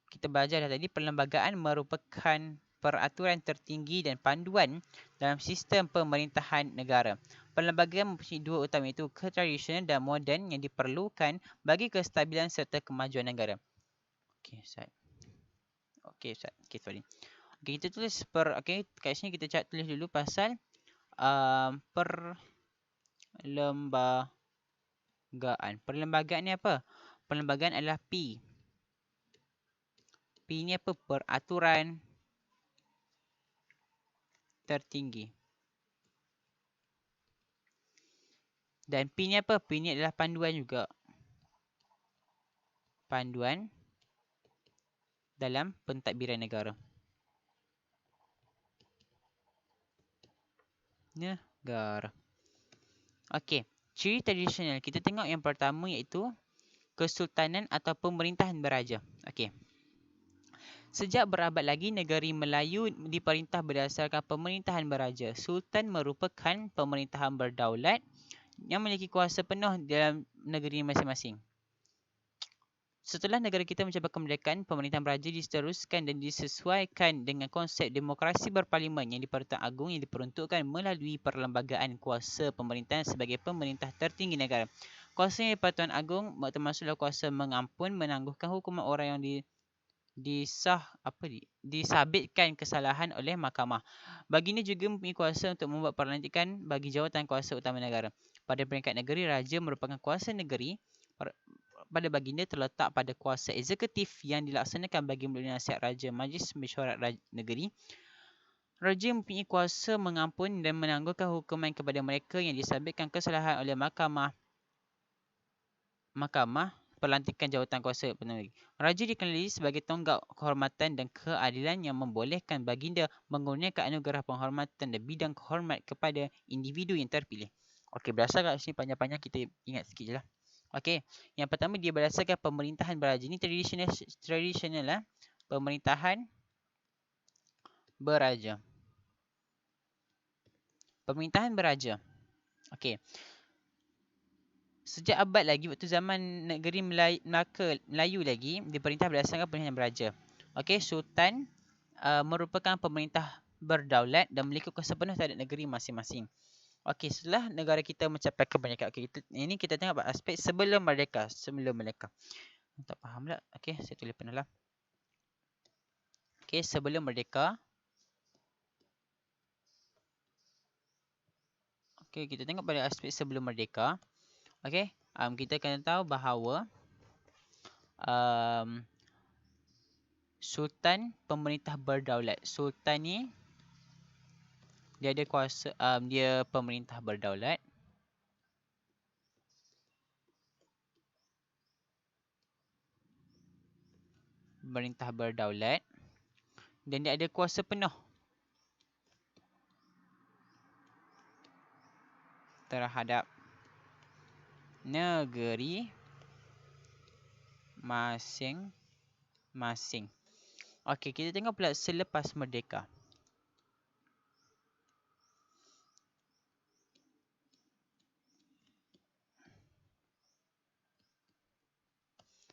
kita belajar dah tadi, perlembagaan merupakan peraturan tertinggi dan panduan dalam sistem pemerintahan negara. Perlembagaan mempunyai dua utama, iaitu tradisional dan moden, yang diperlukan bagi kestabilan serta kemajuan negara. Okey, Ustaz. Sorry. Okey, kita tulis kat sini kita tulis dulu pasal perlembagaan. Perlembagaan ni apa? Perlembagaan adalah P. P ni apa? Peraturan tertinggi. Dan P ni apa? P ni adalah panduan juga. Panduan dalam pentadbiran negara. Negara. Okey, ciri tradisional. Kita tengok yang pertama, iaitu kesultanan atau pemerintahan beraja. Okey. Sejak berabad lagi, negeri Melayu diperintah berdasarkan pemerintahan beraja. Sultan merupakan pemerintahan berdaulat yang memiliki kuasa penuh dalam negeri masing-masing. Setelah negara kita mencapai kemerdekaan, pemerintahan beraja diteruskan dan disesuaikan dengan konsep demokrasi berparlimen yang di-Pertuan Agong yang diperuntukkan melalui perlembagaan kuasa pemerintahan sebagai pemerintah tertinggi negara. Kuasa yang di-Pertuan Agong termasuklah kuasa mengampun, menangguhkan hukuman orang yang disabitkan kesalahan oleh mahkamah. Baginda juga mempunyai kuasa untuk membuat pelantikan bagi jawatan kuasa utama negara. Pada peringkat negeri, raja merupakan kuasa negeri. Pada baginda terletak pada kuasa eksekutif yang dilaksanakan bagi melalui nasihat raja, majlis mesyuarat negeri. Raja mempunyai kuasa mengampun dan menangguhkan hukuman kepada mereka yang disabitkan kesalahan oleh mahkamah pelantikan jawatan kuasa negeri. Raja dikenali sebagai tonggak kehormatan dan keadilan yang membolehkan baginda mengurniakan anugerah penghormatan dan bidang kehormat kepada individu yang terpilih. Okey, berdasarkan sini panjang-panjang, kita ingat sikit je lah. Okey, yang pertama dia berdasarkan pemerintahan beraja. Ini tradisional lah. Pemerintahan beraja. Pemerintahan beraja. Okey. Sejak abad lagi, waktu zaman negeri Melayu lagi, diperintah berdasarkan pemerintahan beraja. Okey, Sultan merupakan pemerintah berdaulat dan memiliki kuasa penuh terhadap negeri masing-masing. Okey, setelah negara kita mencapai kemerdekaan, ini kita tengok aspek sebelum merdeka. Tak faham tak? Okey, saya tulis penuh lah. Okey, sebelum merdeka. Okey, kita tengok pada aspek sebelum merdeka. Okey, kita kena tahu bahawa Sultan pemerintah berdaulat. Sultan ni dia ada kuasa, dia pemerintah berdaulat. Pemerintah berdaulat. Dan dia ada kuasa penuh terhadap negeri masing-masing. Okey, kita tengok pula selepas merdeka.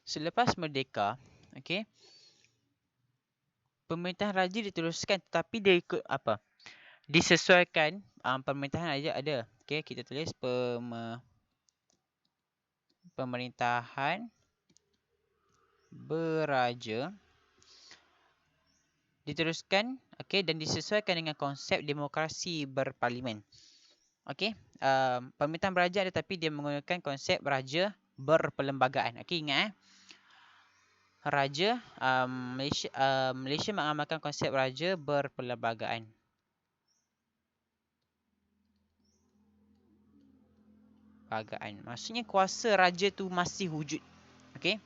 Selepas merdeka, okey, pemerintahan raja diteruskan, tetapi dia ikut apa? Disesuaikan. Pemerintahan raja ada. Okey, kita tulis pemerintahan beraja diteruskan, okey, dan disesuaikan dengan konsep demokrasi berparlimen. Okey, pemerintahan beraja ada, tapi dia menggunakan konsep raja berperlembagaan. Okey, ingat raja, Malaysia mengamalkan konsep raja berperlembagaan. Maksudnya kuasa raja tu masih wujud. Okey.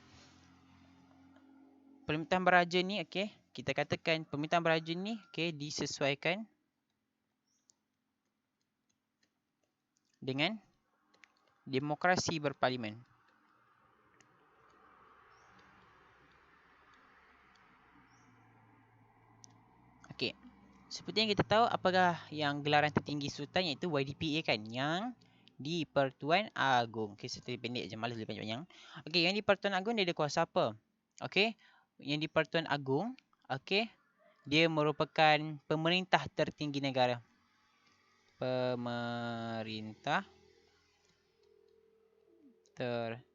Pemerintahan beraja ni, okey, kita katakan pemerintahan beraja ni, okey, disesuaikan dengan demokrasi berparlimen. Okey. Seperti yang kita tahu, apakah yang gelaran tertinggi sultan, iaitu YDPA kan, yang Di Pertuan Agong. Okey, saya pendek je, malas lebih panjang. Okey, yang di Pertuan Agong dia ada kuasa apa? Okey, yang di Pertuan Agong, okey, dia merupakan pemerintah tertinggi negara. Pemerintah tertinggi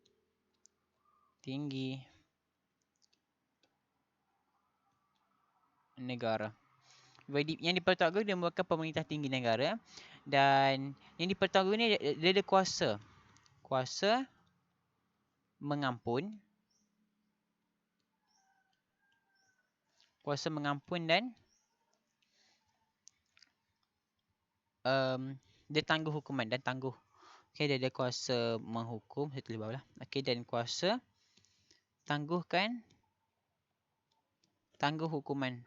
negara. Yang di Pertuan Agong dia merupakan pemerintah tinggi negara, dan yang di Pertuan Agong ni dia ada kuasa. Kuasa mengampun. Kuasa mengampun dan dia tangguh hukuman dan tangguh. Okey, dia ada kuasa menghukum, saya tulis bawah lah. Okey, dan kuasa tangguh hukuman.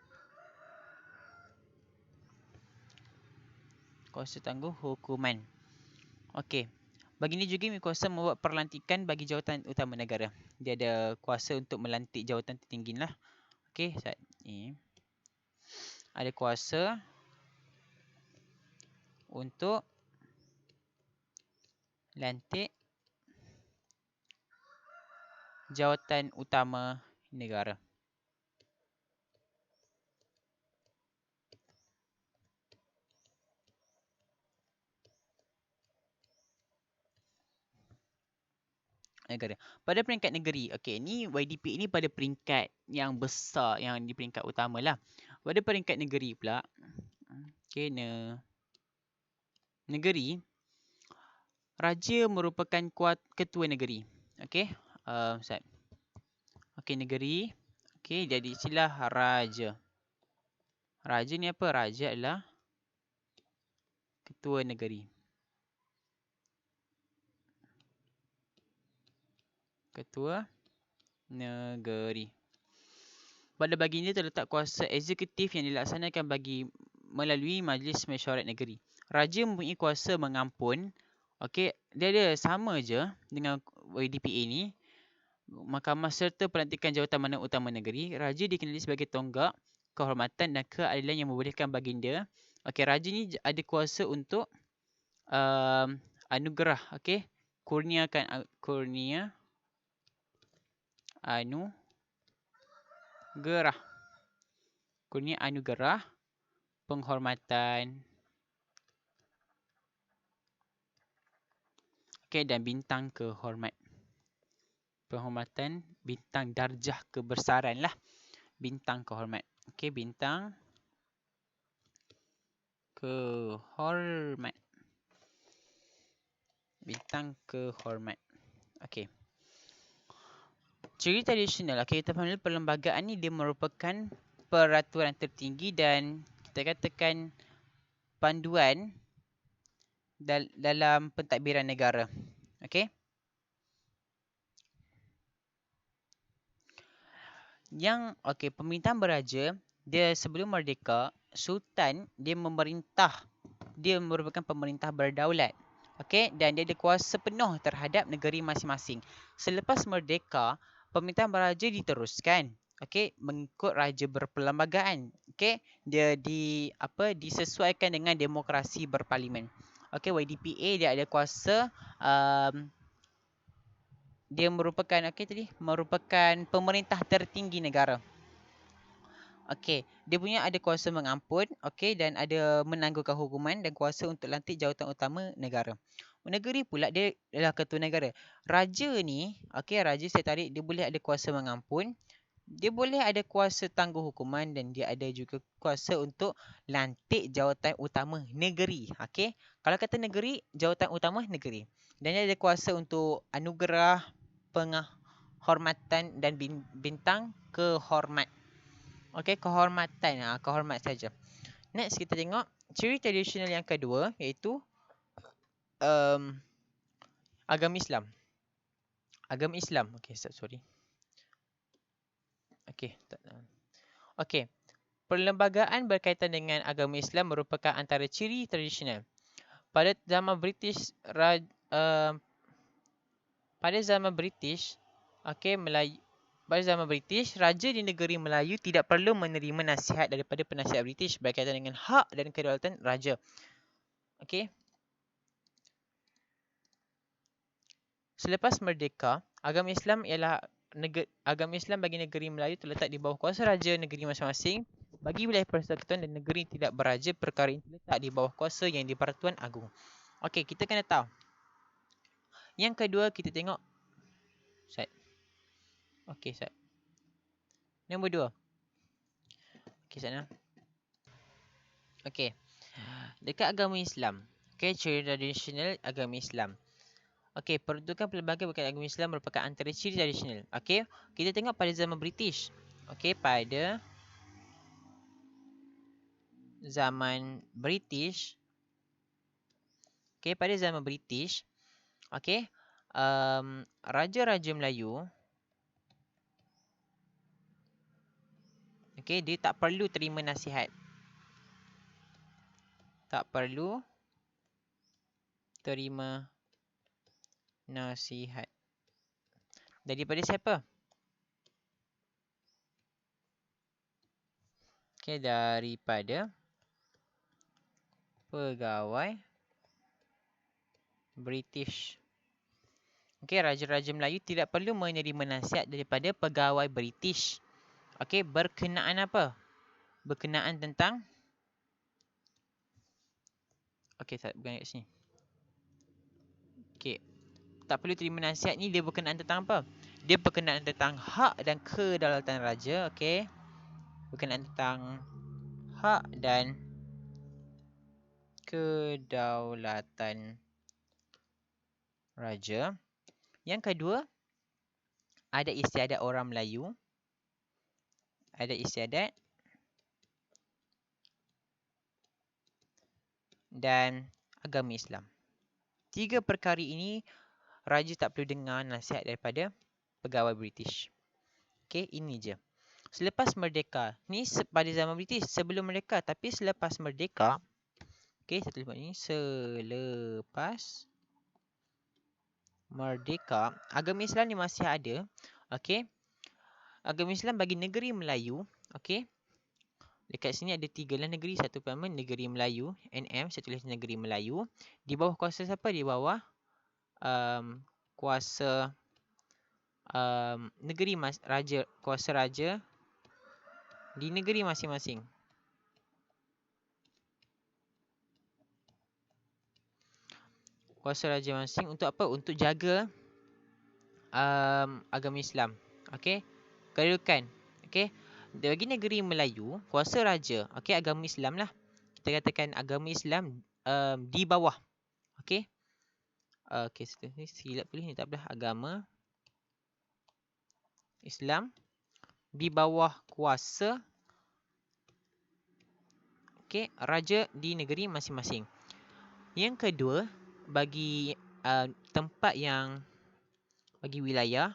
Kuasa tangguh hukuman. Okey. Baginda juga berkuasa membuat perlantikan bagi jawatan utama negara. Dia ada kuasa untuk melantik jawatan tertinggi lah. Okey, saat ni ada kuasa untuk lantik jawatan utama negara. Negara. Pada peringkat negeri, okey, ni YDP ini pada peringkat yang besar, yang di peringkat utama lah. Pada peringkat negeri pula, okey, negeri, raja merupakan ketua negeri. Okey, Ustaz. Okey, negeri, okey, jadi istilah raja. Raja ni apa? Raja adalah ketua negeri. Ketua negeri. Pada baginda terletak kuasa eksekutif yang dilaksanakan melalui Majlis Mesyuarat Negeri. Raja mempunyai kuasa mengampun. Okey, dia ada sama je dengan YDPA ni. Mahkamah serta pelantikan jawatan mana utama negeri. Raja dikenali sebagai tonggak kehormatan dan keadilan yang membolehkan baginda. Okey, raja ni ada kuasa untuk anugerah, okey, kurnia anugerah penghormatan, okey, dan bintang kehormat. Penghormatan, bintang darjah kebesaran lah. Bintang kehormat. Okey, bintang kehormat. Bintang kehormat. Okey. Ciri tradisional. Okey, kita faham dulu perlembagaan ni dia merupakan peraturan tertinggi dan kita katakan panduan dalam pentadbiran negara. Okey. Pemerintahan beraja, dia sebelum merdeka, sultan dia merupakan pemerintah berdaulat. Okey, dan dia ada kuasa penuh terhadap negeri masing-masing. Selepas merdeka, pemerintahan beraja diteruskan. Okey, mengikut raja berperlembagaan. Okey, dia disesuaikan dengan demokrasi berparlimen. Okey, YDPA dia ada kuasa dia merupakan pemerintah tertinggi negara. Okey, dia punya ada kuasa mengampun, okey, dan ada menangguhkan hukuman dan kuasa untuk lantik jawatan utama negara. Negeri pula dia adalah ketua negara. Raja ni, okey, raja saya tarik, dia boleh ada kuasa mengampun, dia boleh ada kuasa tangguh hukuman dan dia ada juga kuasa untuk lantik jawatan utama negeri. Okey, kalau kata negeri, jawatan utama negeri. Dan dia ada kuasa untuk anugerah penghormatan dan bintang kehormat. Okey, kehormatan. Kehormat saja. Next kita tengok ciri tradisional yang kedua, iaitu agama Islam. Agama Islam. Okey, sorry. Okey. Perlembagaan berkaitan dengan agama Islam merupakan antara ciri tradisional. Pada zaman British, raja di negeri Melayu tidak perlu menerima nasihat daripada penasihat British berkaitan dengan hak dan kedaulatan raja. Okey. Selepas merdeka, agama Islam bagi negeri Melayu terletak di bawah kuasa raja negeri masing-masing. Bagi wilayah persekutuan dan negeri tidak beraja, perkara ini terletak di bawah kuasa Yang di-Persekutuan Agung. Okey, kita kena tahu. Yang kedua, kita tengok Sat. Okey, Sat. Nombor 2. Okey, sana. Okey. Dekat agama Islam, ciri tradisional agama Islam. Okey, peruntukan pelbagai berkaitan agama Islam merupakan antara ciri tradisional. Okey, kita tengok pada zaman British. Okey, pada zaman British. Okey, pada zaman British. Okey, raja-raja Melayu. Okey, dia tak perlu terima nasihat. Tak perlu terima nasihat. Daripada siapa? Okey, daripada pegawai British. Okey, raja-raja Melayu tidak perlu menerima nasihat daripada pegawai British. Okey, berkenaan apa? Berkenaan tentang okey, tak bukan kat sini. Okey, tak perlu terima nasihat ni dia berkenaan tentang apa? Dia berkenaan tentang hak dan kedaulatan raja, okey. Berkenaan tentang hak dan kedaulatan raja. Yang kedua, ada istiadat orang Melayu. Ada istiadat dan agama Islam. 3 perkara ini raja tak perlu dengar nasihat daripada pegawai British. Okey, ini je. Selepas merdeka, ni pada zaman British, sebelum merdeka, tapi selepas merdeka, okey, satu lepas ni, selepas merdeka, agama Islam ni masih ada. Okey, agama Islam bagi negeri Melayu, okey. Dekat sini ada 3 lah negeri. Satu pertama negeri Melayu, NM, saya tulis negeri Melayu. Di bawah kuasa siapa? Di bawah kuasa negeri raja, kuasa raja di negeri masing-masing. Kuasa raja masing untuk apa? Untuk jaga agama Islam. Okey, kedudukan. Okey, bagi negeri Melayu, kuasa raja, okey, agama Islam lah. Kita katakan agama Islam di bawah. Okey. Okey, silap pilih ni, tak apalah. Agama Islam di bawah kuasa, okey, raja di negeri masing-masing. Yang kedua, bagi tempat yang bagi wilayah,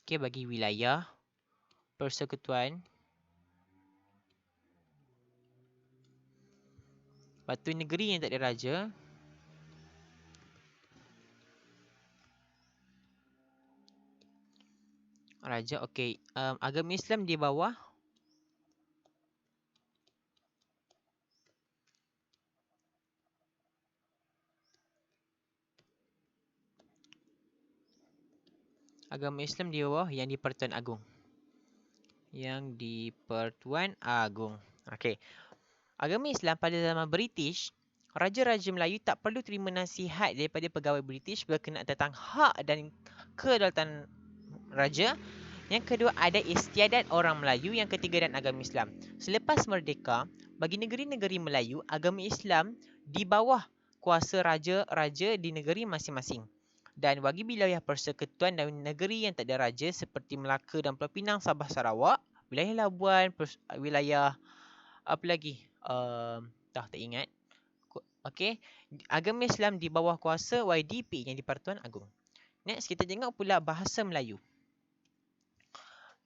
okey, bagi wilayah persekutuan, batu negeri yang tak ada raja, okey, agama Islam di bawah agama Islam di bawah Yang di-Persekutuan Agung. Yang di-Persekutuan Agung. Okey. Agama Islam pada zaman British, raja-raja Melayu tak perlu terima nasihat daripada pegawai British berkenaan tentang hak dan kedaulatan raja. Yang kedua, ada istiadat orang Melayu. Yang ketiga, dan agama Islam. Selepas merdeka, bagi negeri-negeri Melayu, agama Islam di bawah kuasa raja-raja di negeri masing-masing. Dan bagi wilayah persekutuan dan negeri yang tak ada raja seperti Melaka dan Pulau Pinang, Sabah, Sarawak, wilayah Labuan, wilayah apa lagi? Tak ingat. Okey, agama Islam di bawah kuasa YDP Yang di-Persekutuan Agung. Next, kita tengok pula bahasa Melayu.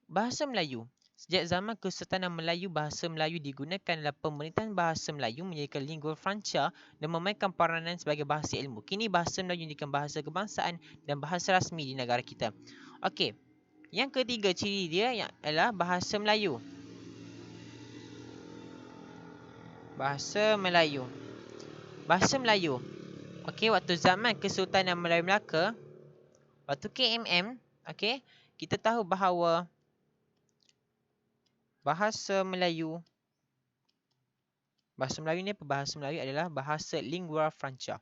Bahasa Melayu. Sejak zaman Kesultanan Melayu, bahasa Melayu digunakan dalam pemerintahan bahasa Melayu menjadi lingua franca dan memainkan peranan sebagai bahasa ilmu. Kini bahasa Melayu dijadikan bahasa kebangsaan dan bahasa rasmi di negara kita. Okey. Yang ketiga ciri dia ialah bahasa Melayu. Bahasa Melayu. Bahasa Melayu Okey, waktu zaman Kesultanan Melayu Melaka, waktu KMM, okey, kita tahu bahawa bahasa Melayu ni apa? Bahasa Melayu adalah bahasa lingua franca.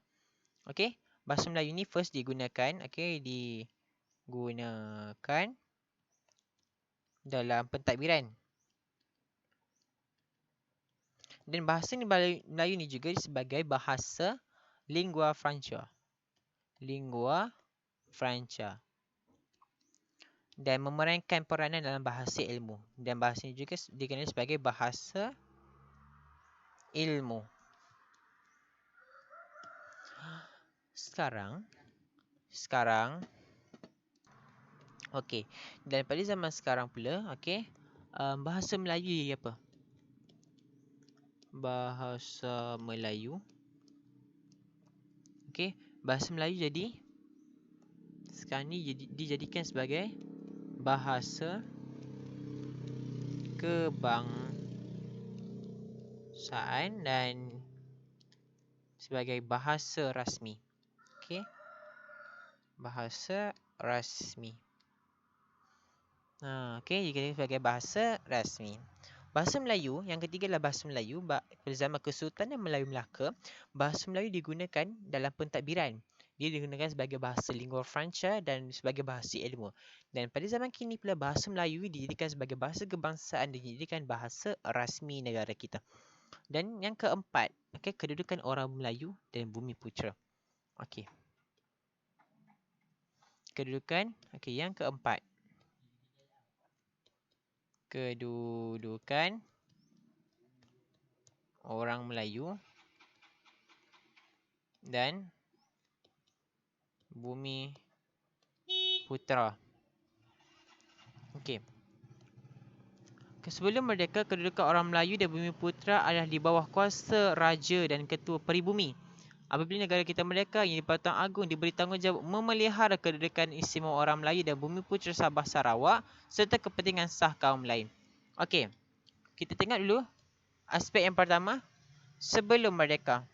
Okey, bahasa Melayu ni first digunakan, okey, digunakan dalam pentadbiran. Dan bahasa Melayu ni juga sebagai bahasa lingua franca. Lingua franca. Dan memerankan peranan dalam bahasa ilmu. Dan bahasa ini juga dikenali sebagai bahasa ilmu. Sekarang, okey. Dan pada zaman sekarang pula, okey, bahasa Melayu jadi apa? Bahasa Melayu. Okey, bahasa Melayu jadi sekarang ni dijadikan sebagai bahasa kebangsaan dan sebagai bahasa rasmi. Okey, bahasa rasmi. Okey, dijadikan sebagai bahasa rasmi. Bahasa Melayu, yang ketiga adalah bahasa Melayu. Pada zaman Kesultanan Melayu Melaka, bahasa Melayu digunakan dalam pentadbiran. Dia digunakan sebagai bahasa lingua franca dan sebagai bahasa ilmu. Dan pada zaman kini pula, bahasa Melayu dijadikan sebagai bahasa kebangsaan dan dijadikan bahasa rasmi negara kita. Dan yang keempat, okey, kedudukan orang Melayu dan Bumi Putera. Okey. Kedudukan, okey, yang keempat. Kedudukan orang Melayu dan Bumi Putera. Okey. Sebelum merdeka, kedudukan orang Melayu dan Bumi Putera adalah di bawah kuasa raja dan ketua peribumi. Apabila negara kita merdeka, Yang di-Pertuan Agong diberi tanggungjawab memelihara kedudukan istimewa orang Melayu dan Bumi Putera Sabah Sarawak serta kepentingan sah kaum lain. Okey. Kita tengok dulu aspek yang pertama, sebelum merdeka.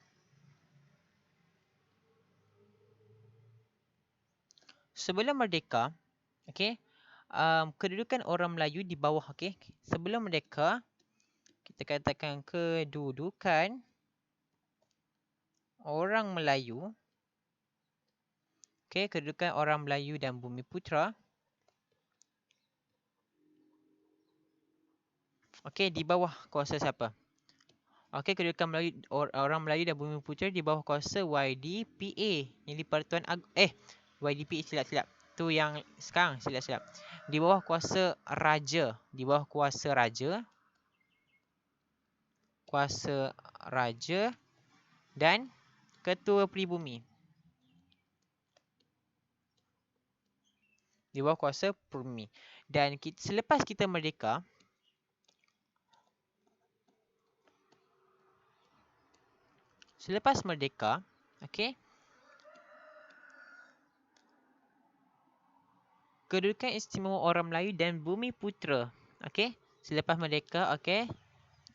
Sebelum merdeka, okey, kedudukan orang Melayu di bawah, okey. Sebelum merdeka, kita katakan kedudukan orang Melayu, okey, kedudukan orang Melayu dan Bumi Putera, okey, di bawah kuasa siapa? Okey, kedudukan orang Melayu dan Bumi Putera di bawah kuasa YDPA, yang di-Pertuan Agong. YDPA silap. Tu yang sekarang silap. Di bawah kuasa raja, kuasa raja dan ketua peribumi. Di bawah kuasa peribumi. Dan selepas kita merdeka, okey, kedudukan istimewa orang Melayu dan Bumi Putera, okey, selepas merdeka, okey.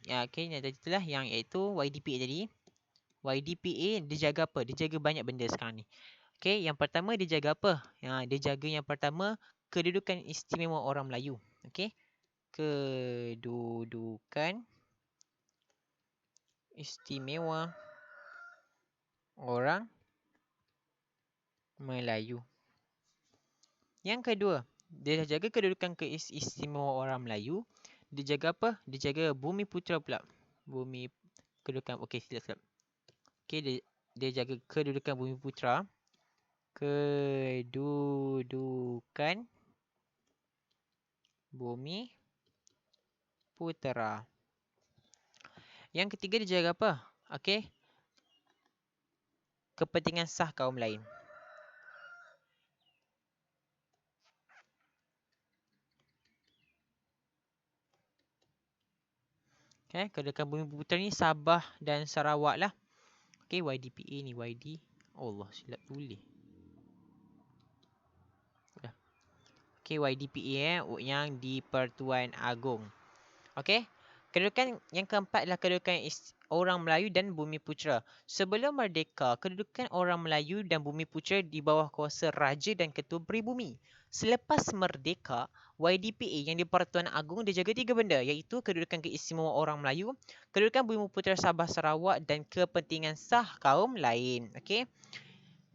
Ya, okey, itulah yang iaitu YDPA tadi. YDPA dia jaga apa? Dia jaga banyak benda sekarang ni. Okey, yang pertama dia jaga apa? Dia jaga yang pertama kedudukan istimewa orang Melayu. Okey. Kedudukan istimewa orang Melayu. Yang kedua, dia jaga kedudukan istimewa orang Melayu. Dia jaga apa? Dia jaga Bumi Putera pula. Kedudukan, okey, silap. Okey, dia jaga kedudukan Bumi Putera. Kedudukan Bumi Putera. Yang ketiga dia jaga apa? Okey. Kepentingan sah kaum lain. Okay, kedudukan Bumi Putera ni Sabah dan Sarawak lah. Okay, YDPA ni Allah, silap tulis. Okay, YDPA yang di Pertuan Agong. Okay, Kedudukan yang keempat adalah kedudukan orang Melayu dan Bumiputera. Sebelum merdeka, kedudukan orang Melayu dan Bumiputera di bawah kuasa Raja dan Ketua Pribumi. Selepas merdeka, YDPA yang di Pertuan Agong dia jaga tiga benda, iaitu kedudukan keistimewaan orang Melayu, kedudukan Bumiputera Sabah Sarawak dan kepentingan sah kaum lain. Okey.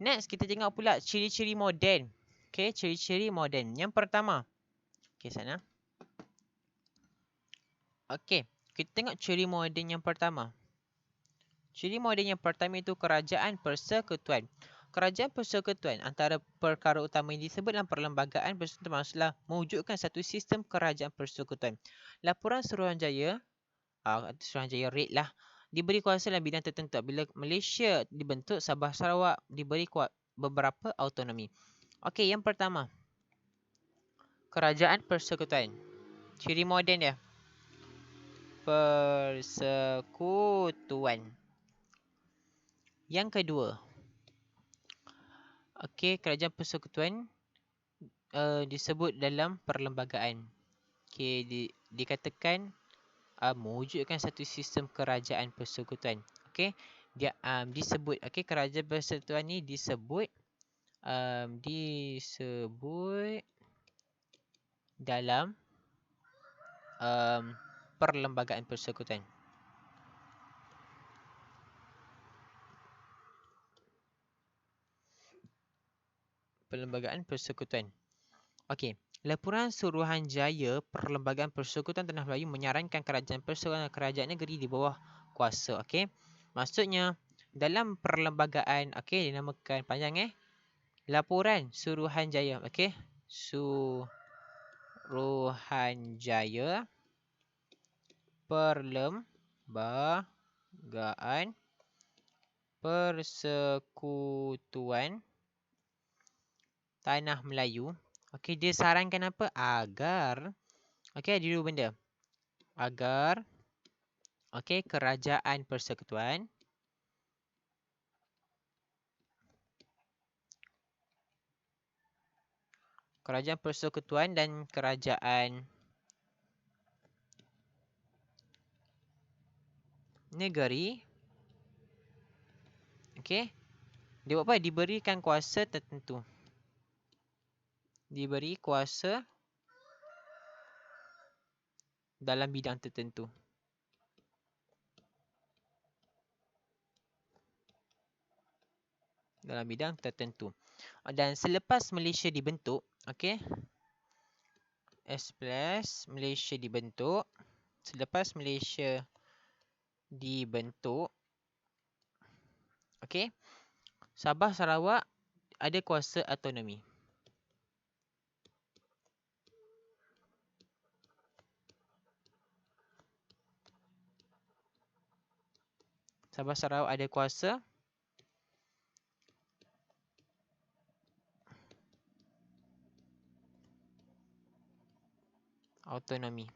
Next, kita tengok pula ciri-ciri moden. Okey, ciri-ciri moden. Yang pertama. Okey, sana. Okey, kita tengok ciri moden yang pertama. Ciri moden yang pertama itu kerajaan persekutuan. Kerajaan persekutuan antara perkara utama yang disebut dalam perlembagaan persekutuan maksudlah mewujudkan satu sistem kerajaan persekutuan. Laporan Suruhanjaya, Suruhanjaya Red lah, diberi kuasa dalam bidang tertentu. Bila Malaysia dibentuk, Sabah Sarawak diberi beberapa autonomi. Okey, yang pertama. Kerajaan persekutuan. Ciri moden dia. Persekutuan. Yang kedua. Okey, kerajaan persekutuan disebut dalam perlembagaan. Okey, dikatakan mewujudkan satu sistem kerajaan persekutuan. Okey, dia disebut, okey, kerajaan persekutuan ni disebut dalam perlembagaan persekutuan. Perlembagaan persekutuan. Okey, laporan Suruhanjaya Perlembagaan Persekutuan Tanah Melayu menyarankan kerajaan persekutuan dan kerajaan negeri di bawah kuasa. Okey, maksudnya dalam perlembagaan, okey, dinamakan panjang laporan Suruhanjaya. Okey, Suruhanjaya Perlembagaan Persekutuan Tanah Melayu. Okey, dia sarankan apa? Agar, okey, ada dua benda. Agar, okey, kerajaan persekutuan dan kerajaan negeri, okey, dia buat apa? Diberikan kuasa tertentu. Diberi kuasa dalam bidang tertentu. Dalam bidang tertentu. Dan selepas Malaysia dibentuk, okey, selepas Malaysia dibentuk, okey, Sabah Sarawak ada kuasa autonomi. Sabah Sarawak ada kuasa autonomi.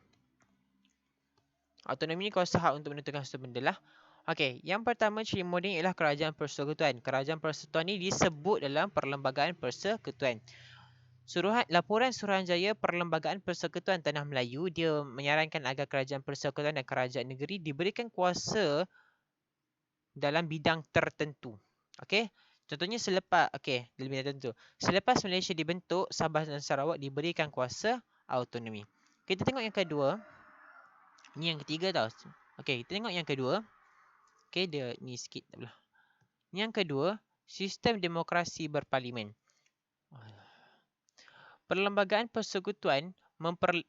Autonomi ni kuasa hak untuk menentukan sesuatu benda lah. Okey, yang pertama ciri moden ialah kerajaan persekutuan. Kerajaan persekutuan ni disebut dalam perlembagaan persekutuan. Laporan Suruhanjaya Perlembagaan Persekutuan Tanah Melayu, dia menyarankan agar kerajaan persekutuan dan kerajaan negeri diberikan kuasa dalam bidang tertentu. Okey, contohnya dalam bidang tertentu. Selepas Malaysia dibentuk, Sabah dan Sarawak diberikan kuasa autonomi. Kita tengok yang kedua. Ni yang ketiga tau. Okey, kita tengok yang kedua. Okey, dia ni sikit tak apalah. Yang kedua, sistem demokrasi berparlimen. Perlembagaan persekutuan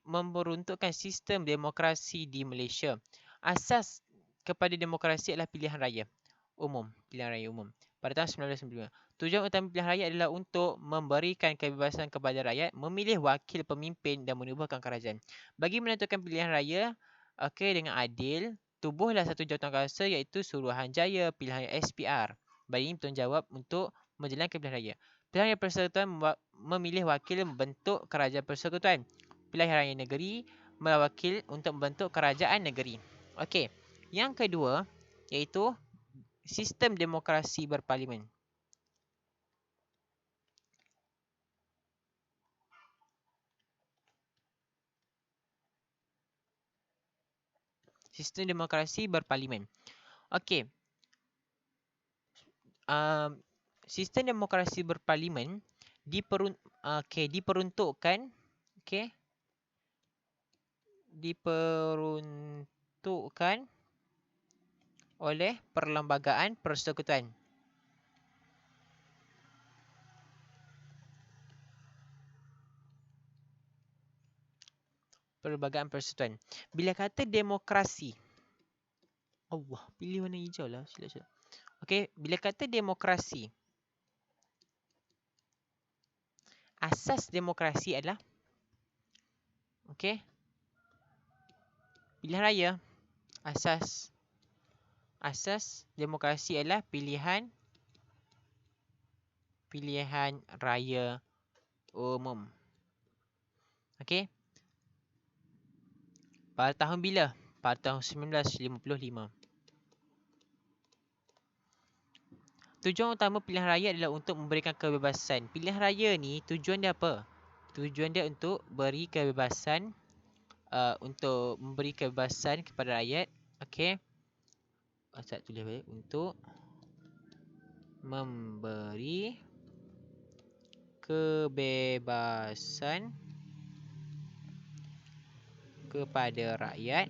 memperuntukkan sistem demokrasi di Malaysia. Asas kepada demokrasi adalah pilihan raya umum. Pada tahun 1995. Tujuan utama pilihan raya adalah untuk memberikan kebebasan kepada rakyat memilih wakil pemimpin dan menubuhkan kerajaan. Bagi menentukan pilihan raya, dengan adil, tubuhlah satu jawatankuasa iaitu Suruhanjaya Pilihan Raya SPR. Bagi bertanggungjawab untuk menjalankan pilihan raya. Pilihan raya persekutuan memilih wakil membentuk kerajaan persekutuan. Pilihan raya negeri mewakil untuk membentuk kerajaan negeri. Okey, yang kedua iaitu sistem demokrasi berparlimen. Sistem demokrasi berparlimen. Okey. Sistem demokrasi berparlimen diperuntukkan okey diperuntukkan oleh Perlembagaan Persekutuan. Perlembagaan Persekutuan. Bila kata demokrasi, Allah, pilih warna hijau lah. Sila. Okey, bila kata demokrasi, asas demokrasi adalah okey, pilihan raya. Asas demokrasi adalah pilihan raya umum. Okey. Pada tahun bila? Pada tahun 1955. Tujuan utama pilihan raya adalah untuk memberikan kebebasan. Pilihan raya ni tujuan dia apa? Tujuan dia untuk beri kebebasan, untuk memberi kebebasan kepada rakyat. Okey. Saya tulis balik. Untuk memberi kebebasan kepada rakyat.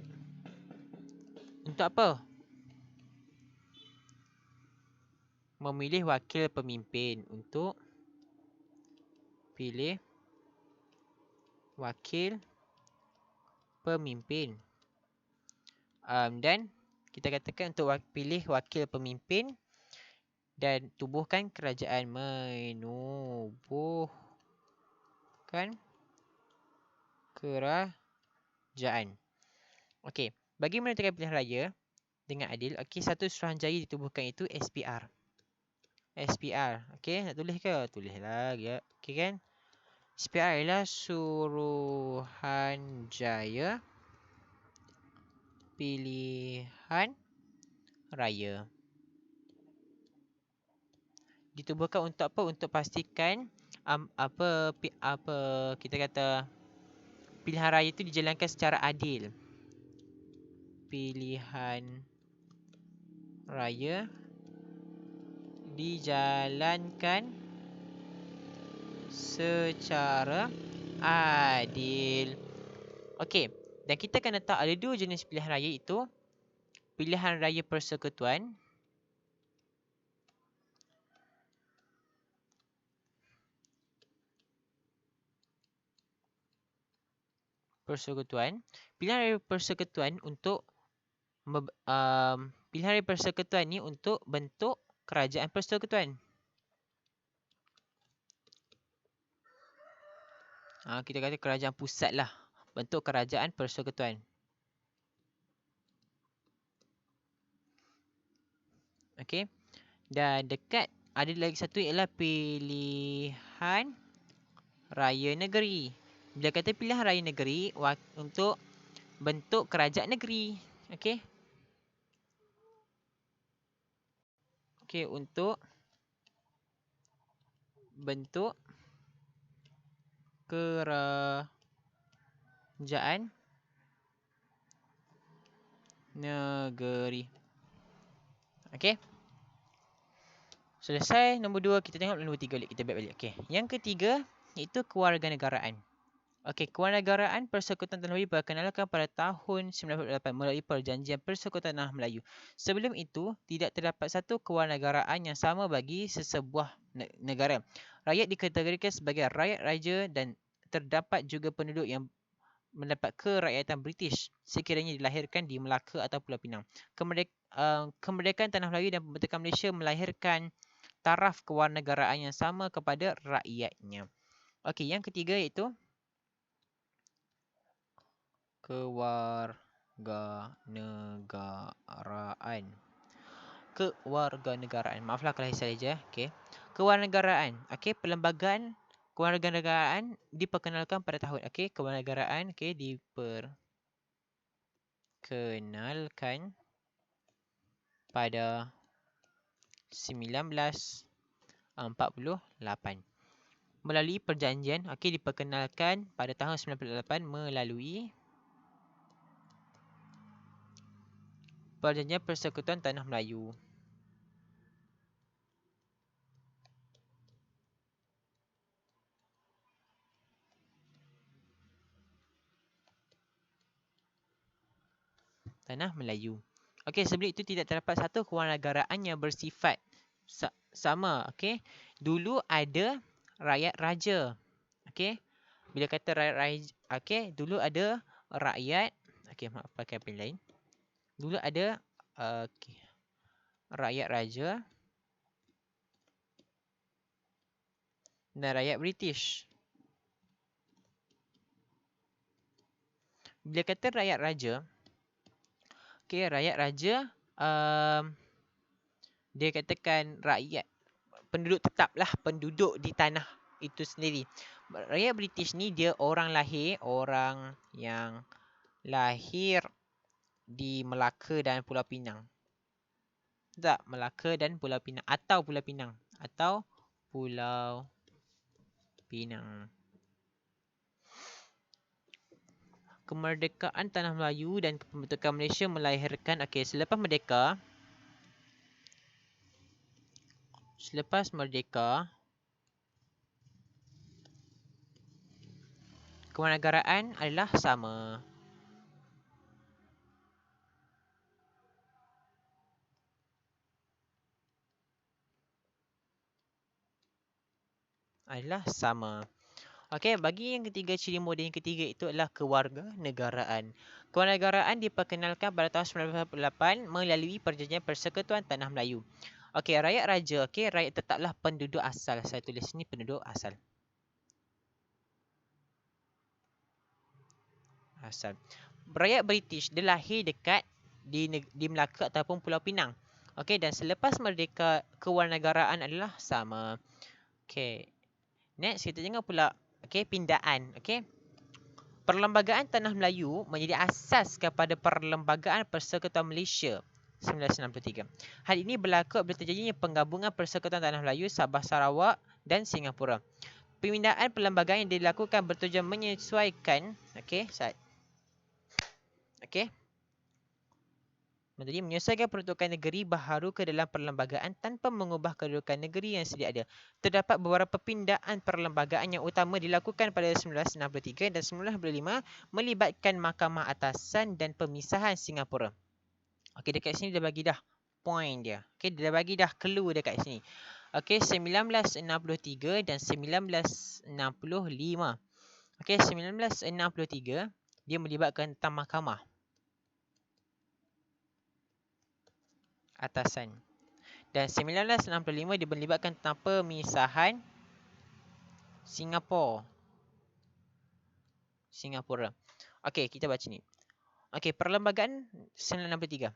Untuk apa? Memilih wakil pemimpin. Untuk pilih wakil pemimpin. Dan kita katakan untuk pilih wakil pemimpin dan tubuhkan kerajaan. Menubuhkan kerajaan. Okey, bagi menentukan pilihan raya dengan adil, okey, satu suruhanjaya ditubuhkan, itu SPR. Okey, nak tulis ke? Tulislah ya. Okey kan? SPR ialah Suruhanjaya Pilihan Raya. Ditubuhkan untuk apa? Untuk pastikan apa kita kata pilihan raya itu dijalankan secara adil. Pilihan raya dijalankan secara adil. Okey, dan kita kena tahu ada dua jenis pilihan raya, itu pilihan raya persekutuan pilihan raya persekutuan untuk pilihan raya persekutuan ni untuk bentuk kerajaan persekutuan. Kita kata kerajaan pusat lah, bentuk kerajaan persekutuan. Okey. Dan dekat ada lagi satu ialah pilihan raya negeri. Bila kata pilihan raya negeri, untuk bentuk kerajaan negeri. Okey. Okey, untuk bentuk kerajaan negeri. Okey. Selesai nombor 2, kita tengok nombor 3 balik. Kita back balik. Okey. Yang ketiga iaitu kewarganegaraan. Okey, kewarganegaraan Persekutuan Tanah Melayu diperkenalkan pada tahun 1948 melalui Perjanjian Persekutuan Tanah Melayu. Sebelum itu, tidak terdapat satu kewarganegaraan yang sama bagi sesebuah negara. Rakyat dikategorikan sebagai rakyat raja dan terdapat juga penduduk yang mendapat kerakyatan British sekiranya dilahirkan di Melaka atau Pulau Pinang. Kemerdekaan Tanah Melayu dan pembentukan Malaysia melahirkan taraf kewarganegaraan yang sama kepada rakyatnya. Okey, yang ketiga iaitu kewarganegaraan. Maaflah kalau saya saja. Okey. Kewarganegaraan. Okey, perlembagaan kewarganegaraan diperkenalkan pada tahun. Okey, kewarganegaraan diperkenalkan pada 1948 melalui perjanjian. Okey, diperkenalkan pada tahun 1948 melalui Perjanjian Persekutuan Tanah Melayu. Tanah Melayu. Okey, sebelum itu tidak terdapat satu kewarganegaraan yang bersifat sama. Okey, dulu ada rakyat raja. Okey, bila kata rakyat raja, okey, dulu ada rakyat. Okey, maaf pakai pen lain. Dulu ada okey, rakyat raja dan rakyat British. Bila kata rakyat raja, okey, rakyat raja dia katakan rakyat penduduk tetaplah, penduduk di tanah itu sendiri. Rakyat British ni dia orang yang lahir di Melaka dan Pulau Pinang. Tak, Melaka dan Pulau Pinang atau Pulau Pinang atau Pulau Pinang. Kemerdekaan Tanah Melayu dan pembentukan Malaysia melahirkan, okey, selepas merdeka, kewarganegaraan adalah sama. Adalah sama. Okey, bagi yang ketiga, ciri moden yang ketiga itu adalah kewarganegaraan. Kewarganegaraan diperkenalkan pada tahun 1948 melalui Perjanjian Persekutuan Tanah Melayu. Okey, rakyat raja, okey, rakyat tetaplah penduduk asal. Saya tulis ni penduduk asal. Rakyat British dia lahir dekat di Melaka ataupun Pulau Pinang. Okey, dan selepas merdeka, kewarganegaraan adalah sama. Okey. Next, kita tengok pula, okey, pindaan, okey. Perlembagaan Tanah Melayu menjadi asas kepada Perlembagaan Persekutuan Malaysia 1963. Hal ini berlaku bila terjadinya penggabungan Persekutuan Tanah Melayu, Sabah, Sarawak dan Singapura. Pemindahan perlembagaan yang dilakukan bertujuan menyesuaikan, okey, menyesuaikan peruntukan negeri baharu ke dalam perlembagaan tanpa mengubah kedudukan negeri yang sedia ada. Terdapat beberapa pindaan perlembagaan yang utama dilakukan pada 1963 dan 1995 melibatkan Mahkamah Atasan dan pemisahan Singapura. Okey, dekat sini dia bagi dah point dia. Okey, dia bagi dah clue dekat sini. Okey, 1963 dan 1965. Okey, 1963 dia melibatkan tentang mahkamah atasan. Dan 1965 dia melibatkan tentang pemisahan Singapura. Okey, kita baca ni. Okey, Perlembagaan 1963.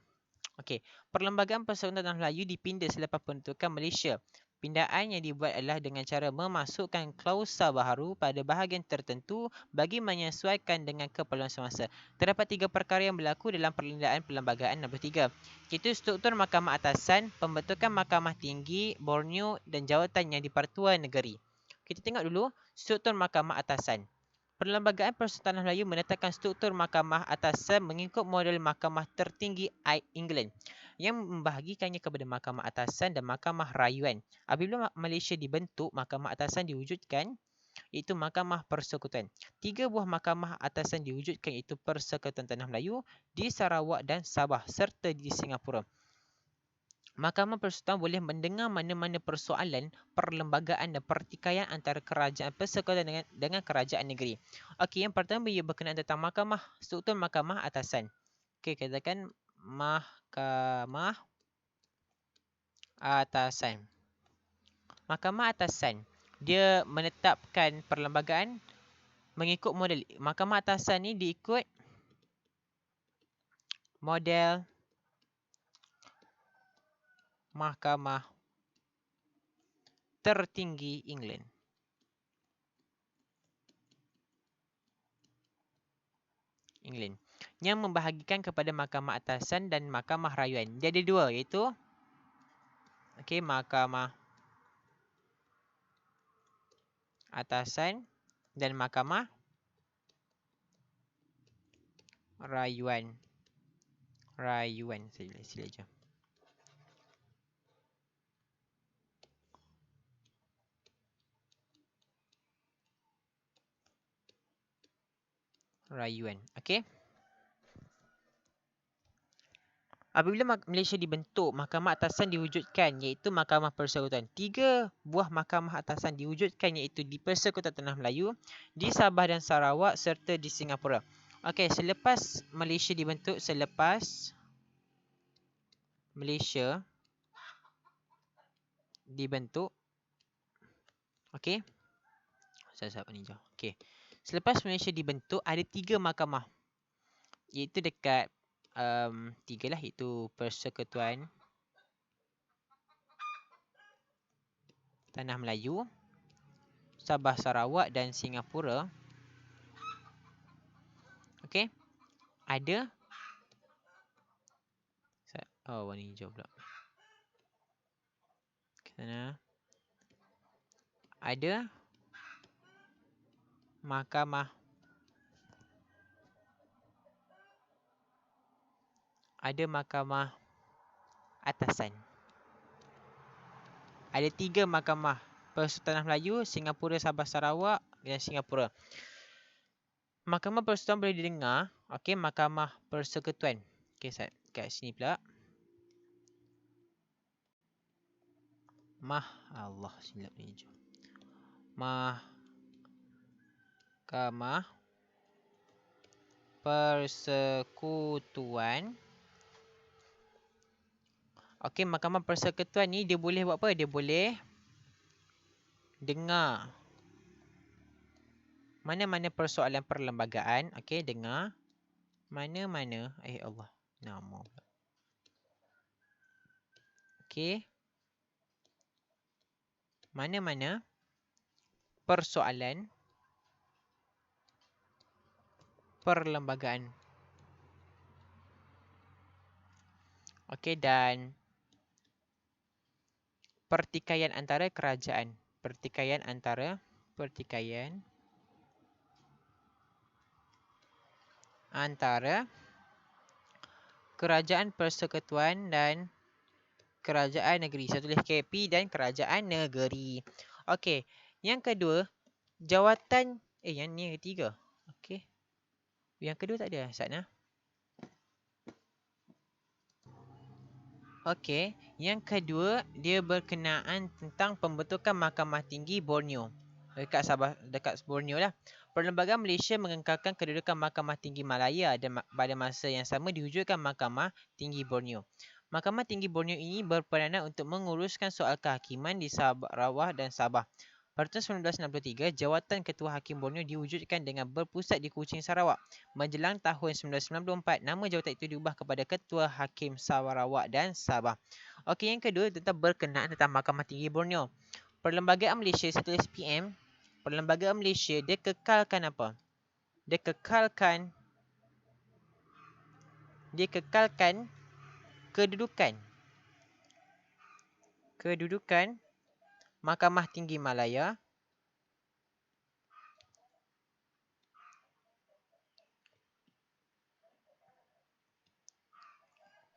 Okey, Perlembagaan Persekutuan Tanah Melayu dipinda selepas pembentukan Malaysia. Pindaan yang dibuat adalah dengan cara memasukkan klausa baharu pada bahagian tertentu bagi menyesuaikan dengan keperluan semasa. Terdapat 3 perkara yang berlaku dalam pindaan Perlembagaan 63. Iaitu struktur Mahkamah Atasan, pembentukan Mahkamah Tinggi Borneo dan jawatan yang di-Pertuan Negeri. Kita tengok dulu struktur Mahkamah Atasan. Perlembagaan Persekutuan Tanah Melayu menetapkan struktur Mahkamah Atasan mengikut model Mahkamah Tertinggi England yang membahagikannya kepada Mahkamah Atasan dan Mahkamah Rayuan. Apabila Malaysia dibentuk, Mahkamah Atasan diwujudkan, iaitu Mahkamah Persekutuan. 3 buah Mahkamah Atasan diwujudkan, iaitu Persekutuan Tanah Melayu di Sarawak dan Sabah serta di Singapura. Mahkamah Persekutuan boleh mendengar mana-mana persoalan perlembagaan dan pertikaian antara kerajaan persekutuan dengan kerajaan negeri. Okey, yang pertama ia berkenaan tentang struktur Mahkamah Atasan. Okey, katakan Mahkamah Atasan. Mahkamah Atasan dia menetapkan perlembagaan mengikut model. Mahkamah Atasan ni diikut model Mahkamah Tertinggi England. Yang membahagikan kepada Mahkamah Atasan dan Mahkamah Rayuan. Dia ada 2, iaitu okey, Mahkamah Atasan dan Mahkamah Rayuan. Rayuan. Saya sila je. Rayuan. Okey. Apabila Malaysia dibentuk, Mahkamah Atasan diwujudkan iaitu Mahkamah Persekutuan. 3 buah Mahkamah Atasan diwujudkan iaitu di Persekutuan Tanah Melayu, di Sabah dan Sarawak serta di Singapura. Okey, selepas Malaysia dibentuk, okey. Saya ni je. Okey. Selepas Malaysia dibentuk, ada 3 mahkamah. Iaitu dekat 3 lah, iaitu Persekutuan Tanah Melayu, Sabah Sarawak dan Singapura. Okey. Ada warna hijau pula. Ke sana. Ada Mahkamah Atasan. Ada 3 mahkamah. Persekutuan Tanah Melayu, Singapura, Sabah Sarawak dan Singapura. Mahkamah Persekutuan boleh didengar. Okey, Mahkamah Persekutuan. Okey, kat sini pula. Allah silap ni hijau. Mahkamah Persekutuan. Okey, Mahkamah Persekutuan ni dia boleh buat apa? Dia boleh dengar mana-mana persoalan perlembagaan. Okey, dengar mana-mana. Allah, nama pula. Okey. Mana-mana persoalan perlembagaan. Okey, dan pertikaian antara kerajaan. Pertikaian antara kerajaan persekutuan dan kerajaan negeri. Saya tulis KP dan kerajaan negeri. Okey, yang kedua, jawatan yang ni yang ketiga. Okey. Yang kedua tak ada, Sana. Okey, yang kedua dia berkenaan tentang pembentukan Mahkamah Tinggi Borneo. Dekat Borneo lah. Perlembagaan Malaysia mengekalkan kedudukan Mahkamah Tinggi Malaya dan pada masa yang sama diwujudkan Mahkamah Tinggi Borneo. Mahkamah Tinggi Borneo ini berperanan untuk menguruskan soal kehakiman di Sarawak dan Sabah. Pada tahun 1963, jawatan Ketua Hakim Borneo diwujudkan dengan berpusat di Kuching, Sarawak. Menjelang tahun 1994, nama jawatan itu diubah kepada Ketua Hakim Sarawak dan Sabah. Okey, yang kedua tetap berkenaan tentang Mahkamah Tinggi Borneo. Perlembagaan Malaysia, saya tulis PM. Perlembagaan Malaysia, dia kekalkan apa? Dia kekalkan kedudukan Mahkamah Tinggi Malaya,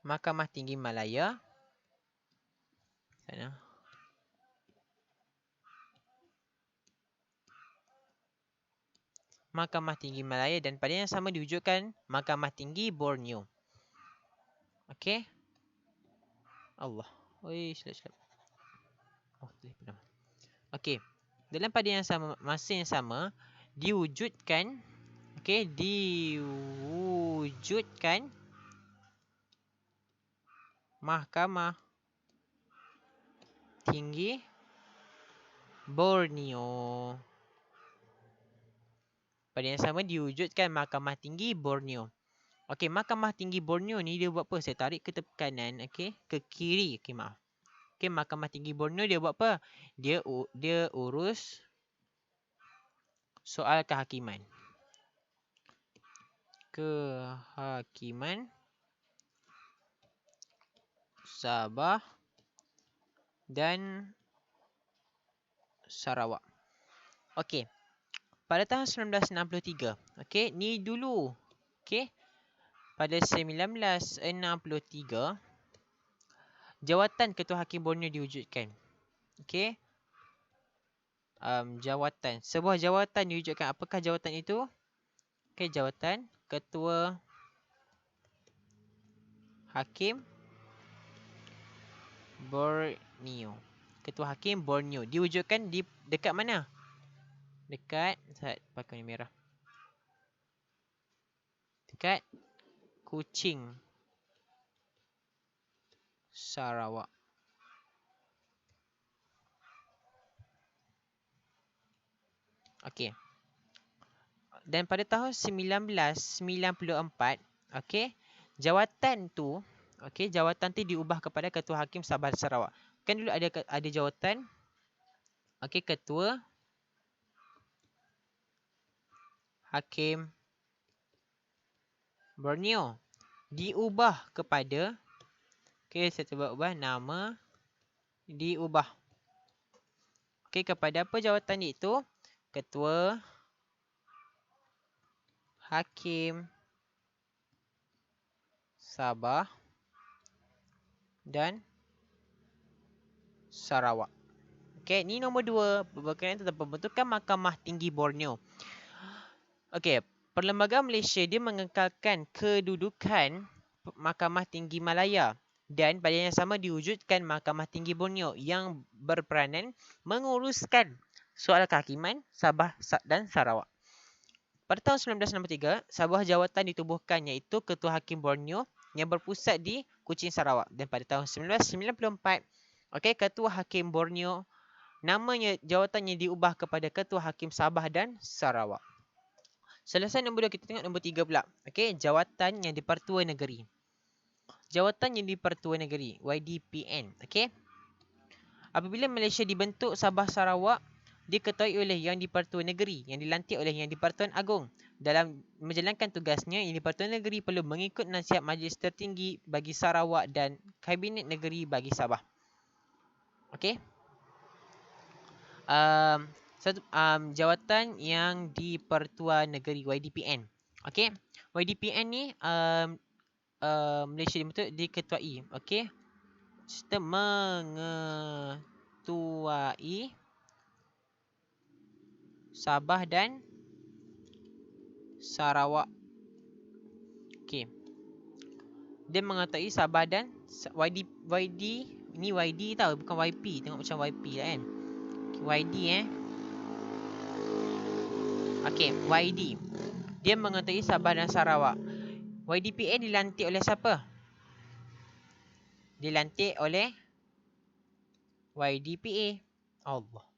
Mahkamah Tinggi Malaya. Sana. Mahkamah Tinggi Malaya dan pada yang sama diwujudkan Mahkamah Tinggi Borneo. Okey. Allah. Oi, silap. Okey. Dalam pada yang sama, masa yang sama diwujudkan Mahkamah Tinggi Borneo. Pada yang sama diwujudkan Mahkamah Tinggi Borneo. Okey, Mahkamah Tinggi Borneo ni dia buat apa? Saya tarik ke tepi kanan, okey, ke kiri. Okey, maaf. Okey, Mahkamah Tinggi Borneo dia buat apa? Dia urus soal kehakiman. Kehakiman Sabah dan Sarawak. Okey. Pada tahun 1963, okey, ni dulu. Okey. pada 1963, jawatan Ketua Hakim Borneo diwujudkan. Okey. Jawatan. Sebuah jawatan diwujudkan. Apakah jawatan itu? Okey, jawatan Ketua Hakim Borneo. Ketua Hakim Borneo diwujudkan di dekat mana? Dekat, saya pakai warna merah. Dekat Kuching, Sarawak. Okey. Dan pada tahun 1994, okey, jawatan tu diubah kepada Ketua Hakim Sabah Sarawak. Kan dulu ada jawatan, okey, Ketua Hakim Borneo, diubah kepada, okey, saya cuba ubah nama, diubah, okey, kepada apa jawatan itu? Ketua Hakim Sabah dan Sarawak. Okey, ni nombor 2 berkenaan tentang pembentukan Mahkamah Tinggi Borneo. Okey, Perlembagaan Malaysia dia mengekalkan kedudukan Mahkamah Tinggi Malaya, dan pada yang sama diwujudkan Mahkamah Tinggi Borneo yang berperanan menguruskan soal kehakiman Sabah dan Sarawak. Pada tahun 1963, sebuah jawatan ditubuhkan iaitu Ketua Hakim Borneo yang berpusat di Kuching, Sarawak. Dan pada tahun 1994, okey, Ketua Hakim Borneo, namanya jawatannya diubah kepada Ketua Hakim Sabah dan Sarawak. Selesai nombor 2, kita tengok nombor 3 pula. Okey, jawatan yang di-Pertua Negeri. Jawatan yang di-Pertua Negeri, YDPN. Okey. Apabila Malaysia dibentuk, Sabah Sarawak diketuai oleh Yang di-Pertua Negeri yang dilantik oleh Yang di-Pertuan Agong. Dalam menjalankan tugasnya, Yang di-Pertuan Negeri perlu mengikut nasihat Majlis Tertinggi bagi Sarawak dan Kabinet Negeri bagi Sabah. Okey. Jawatan Yang di-Pertua Negeri, YDPN. Okey. YDPN ni Malaysia dibentuk diketuai, okey, sistem mengetuai Sabah dan Sarawak. Okey. Dia mengetuai Sabah dan YD ni YD tau, bukan YP. Tengok macam YP lah kan. YD Okey, YD. Dia mengetuai Sabah dan Sarawak. YDPN dilantik oleh siapa? Dilantik oleh YDPA. Allah.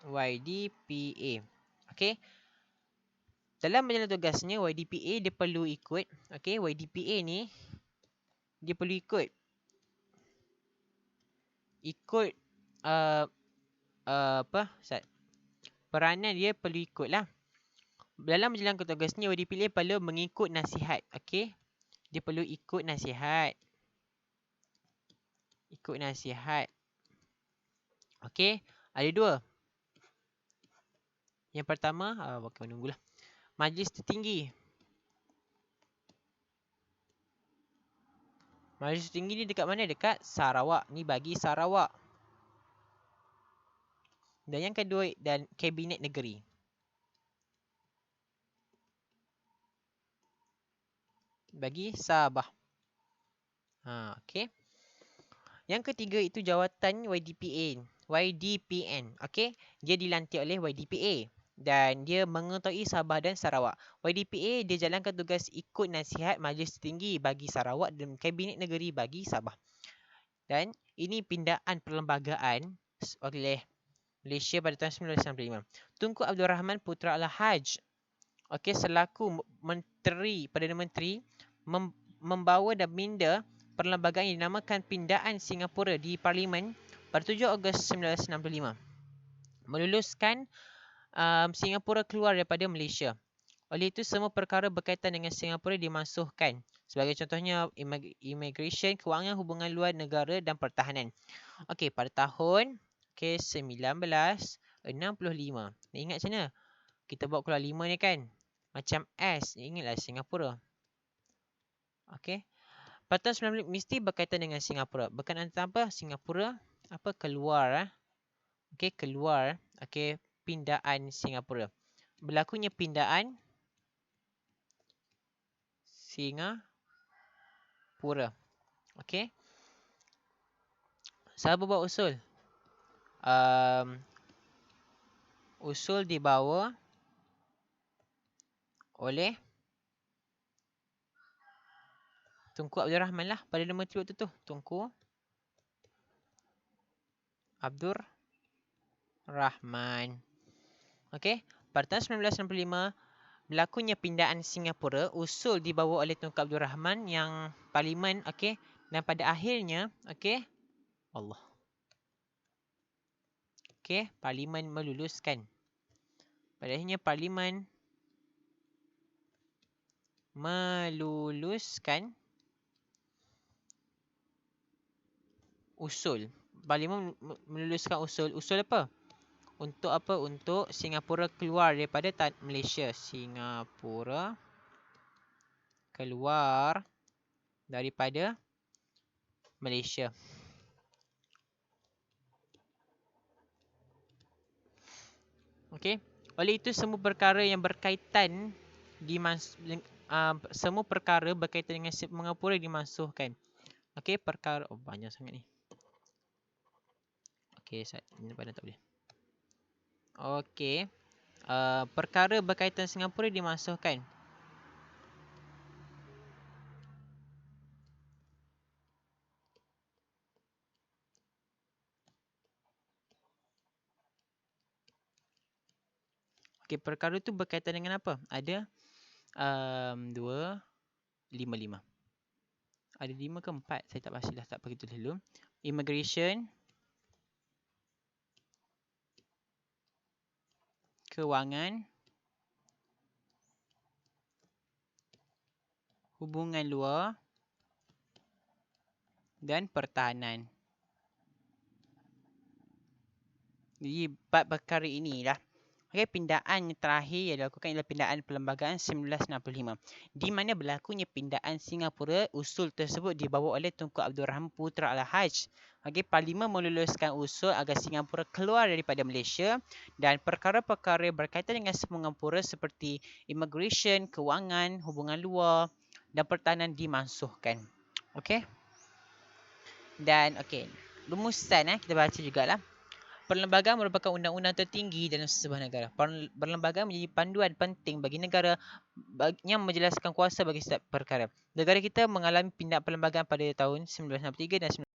YDPA. Okey. Dalam menjalankan tugasnya, YDPA dia perlu ikut, okey, YDPA ni dia perlu ikut peranan dia perlu ikutlah. Dalam menjalankan tugasnya, YDPA perlu mengikut nasihat, okey. Dia perlu ikut nasihat. Ikut nasihat. Okey, ada 2. Yang pertama, bakal menunggulah. Majlis Tertinggi. Majlis Tertinggi ni dekat mana? Dekat Sarawak. Ni bagi Sarawak. Dan yang kedua, dan Kabinet Negeri. Bagi Sabah. Okey. Yang ketiga itu jawatan YDPN. Okey. Dia dilantik oleh YDPA. Dan dia mengetahui Sabah dan Sarawak. YDPA dia jalankan tugas ikut nasihat Majlis Tertinggi bagi Sarawak dan Kabinet Negeri bagi Sabah. Dan ini pindaan perlembagaan oleh Malaysia pada tahun 1995. Tunku Abdul Rahman Putra Al-Haj, okey, selaku Menteri, Perdana Menteri, membawa dan minda perlembagaan yang dinamakan Pindaan Singapura di Parlimen pada 7 Ogos 1965. Meluluskan Singapura keluar daripada Malaysia. Oleh itu, semua perkara berkaitan dengan Singapura dimansuhkan. Sebagai contohnya, immigration, kewangan, hubungan luar negara dan pertahanan. Okey, pada tahun 1965. Nak ingat macam mana? kita buat keluar 5 ni kan. Macam S, ingatlah Singapura. Okey. Pertahanan 19 mesti berkaitan dengan Singapura. Berkaitan antara apa? Singapura apa keluar okey, keluar okey, pindaan Singapura. Berlakunya pindaan Singapura. Okey. Siapa buat usul? Usul dibawa oleh Tunku Abdul Rahman lah pada nombor 3 tu. Tunku Abdul Rahman. Okey. Pada tahun 1965, berlakunya pindaan Singapura, usul dibawa oleh Tunku Abdul Rahman yang parlimen, okey, dan pada akhirnya, okey, Allah. Okey, parlimen meluluskan. Pada akhirnya parlimen meluluskan usul. Parlimen meluluskan usul. Usul apa? Untuk apa? Untuk Singapura keluar daripada Malaysia. Singapura keluar daripada Malaysia. Okey. Oleh itu semua perkara yang berkaitan semua perkara berkaitan dengan Singapura dimansuhkan. Okey, perkara banyak sangat ni. Okey, ini pada tak boleh. Okey. Perkara berkaitan Singapura dimansuhkan. Okey, perkara tu berkaitan dengan apa? Ada 2, 5, 5. Ada 5 ke 4? Saya tak pasti dah, tak begitu dulu. Immigration, kewangan, hubungan luar dan pertahanan. Jadi 4 perkara inilah. Okey, pindaan yang terakhir yang dilakukan ialah pindaan perlembagaan 1965. Di mana berlakunya pindaan Singapura, usul tersebut dibawa oleh Tunku Abdul Rahman Putra Al-Haj. Okey, parlimen meluluskan usul agar Singapura keluar daripada Malaysia dan perkara-perkara berkaitan dengan Singapura seperti immigration, kewangan, hubungan luar dan pertahanan dimansuhkan. Okey. Dan okey, rumusan kita baca jugalah. Perlembagaan merupakan undang-undang tertinggi dalam sesebuah negara. Perlembagaan menjadi panduan penting bagi negara yang menjelaskan kuasa bagi setiap perkara. Negara kita mengalami pindaan perlembagaan pada tahun 1963 dan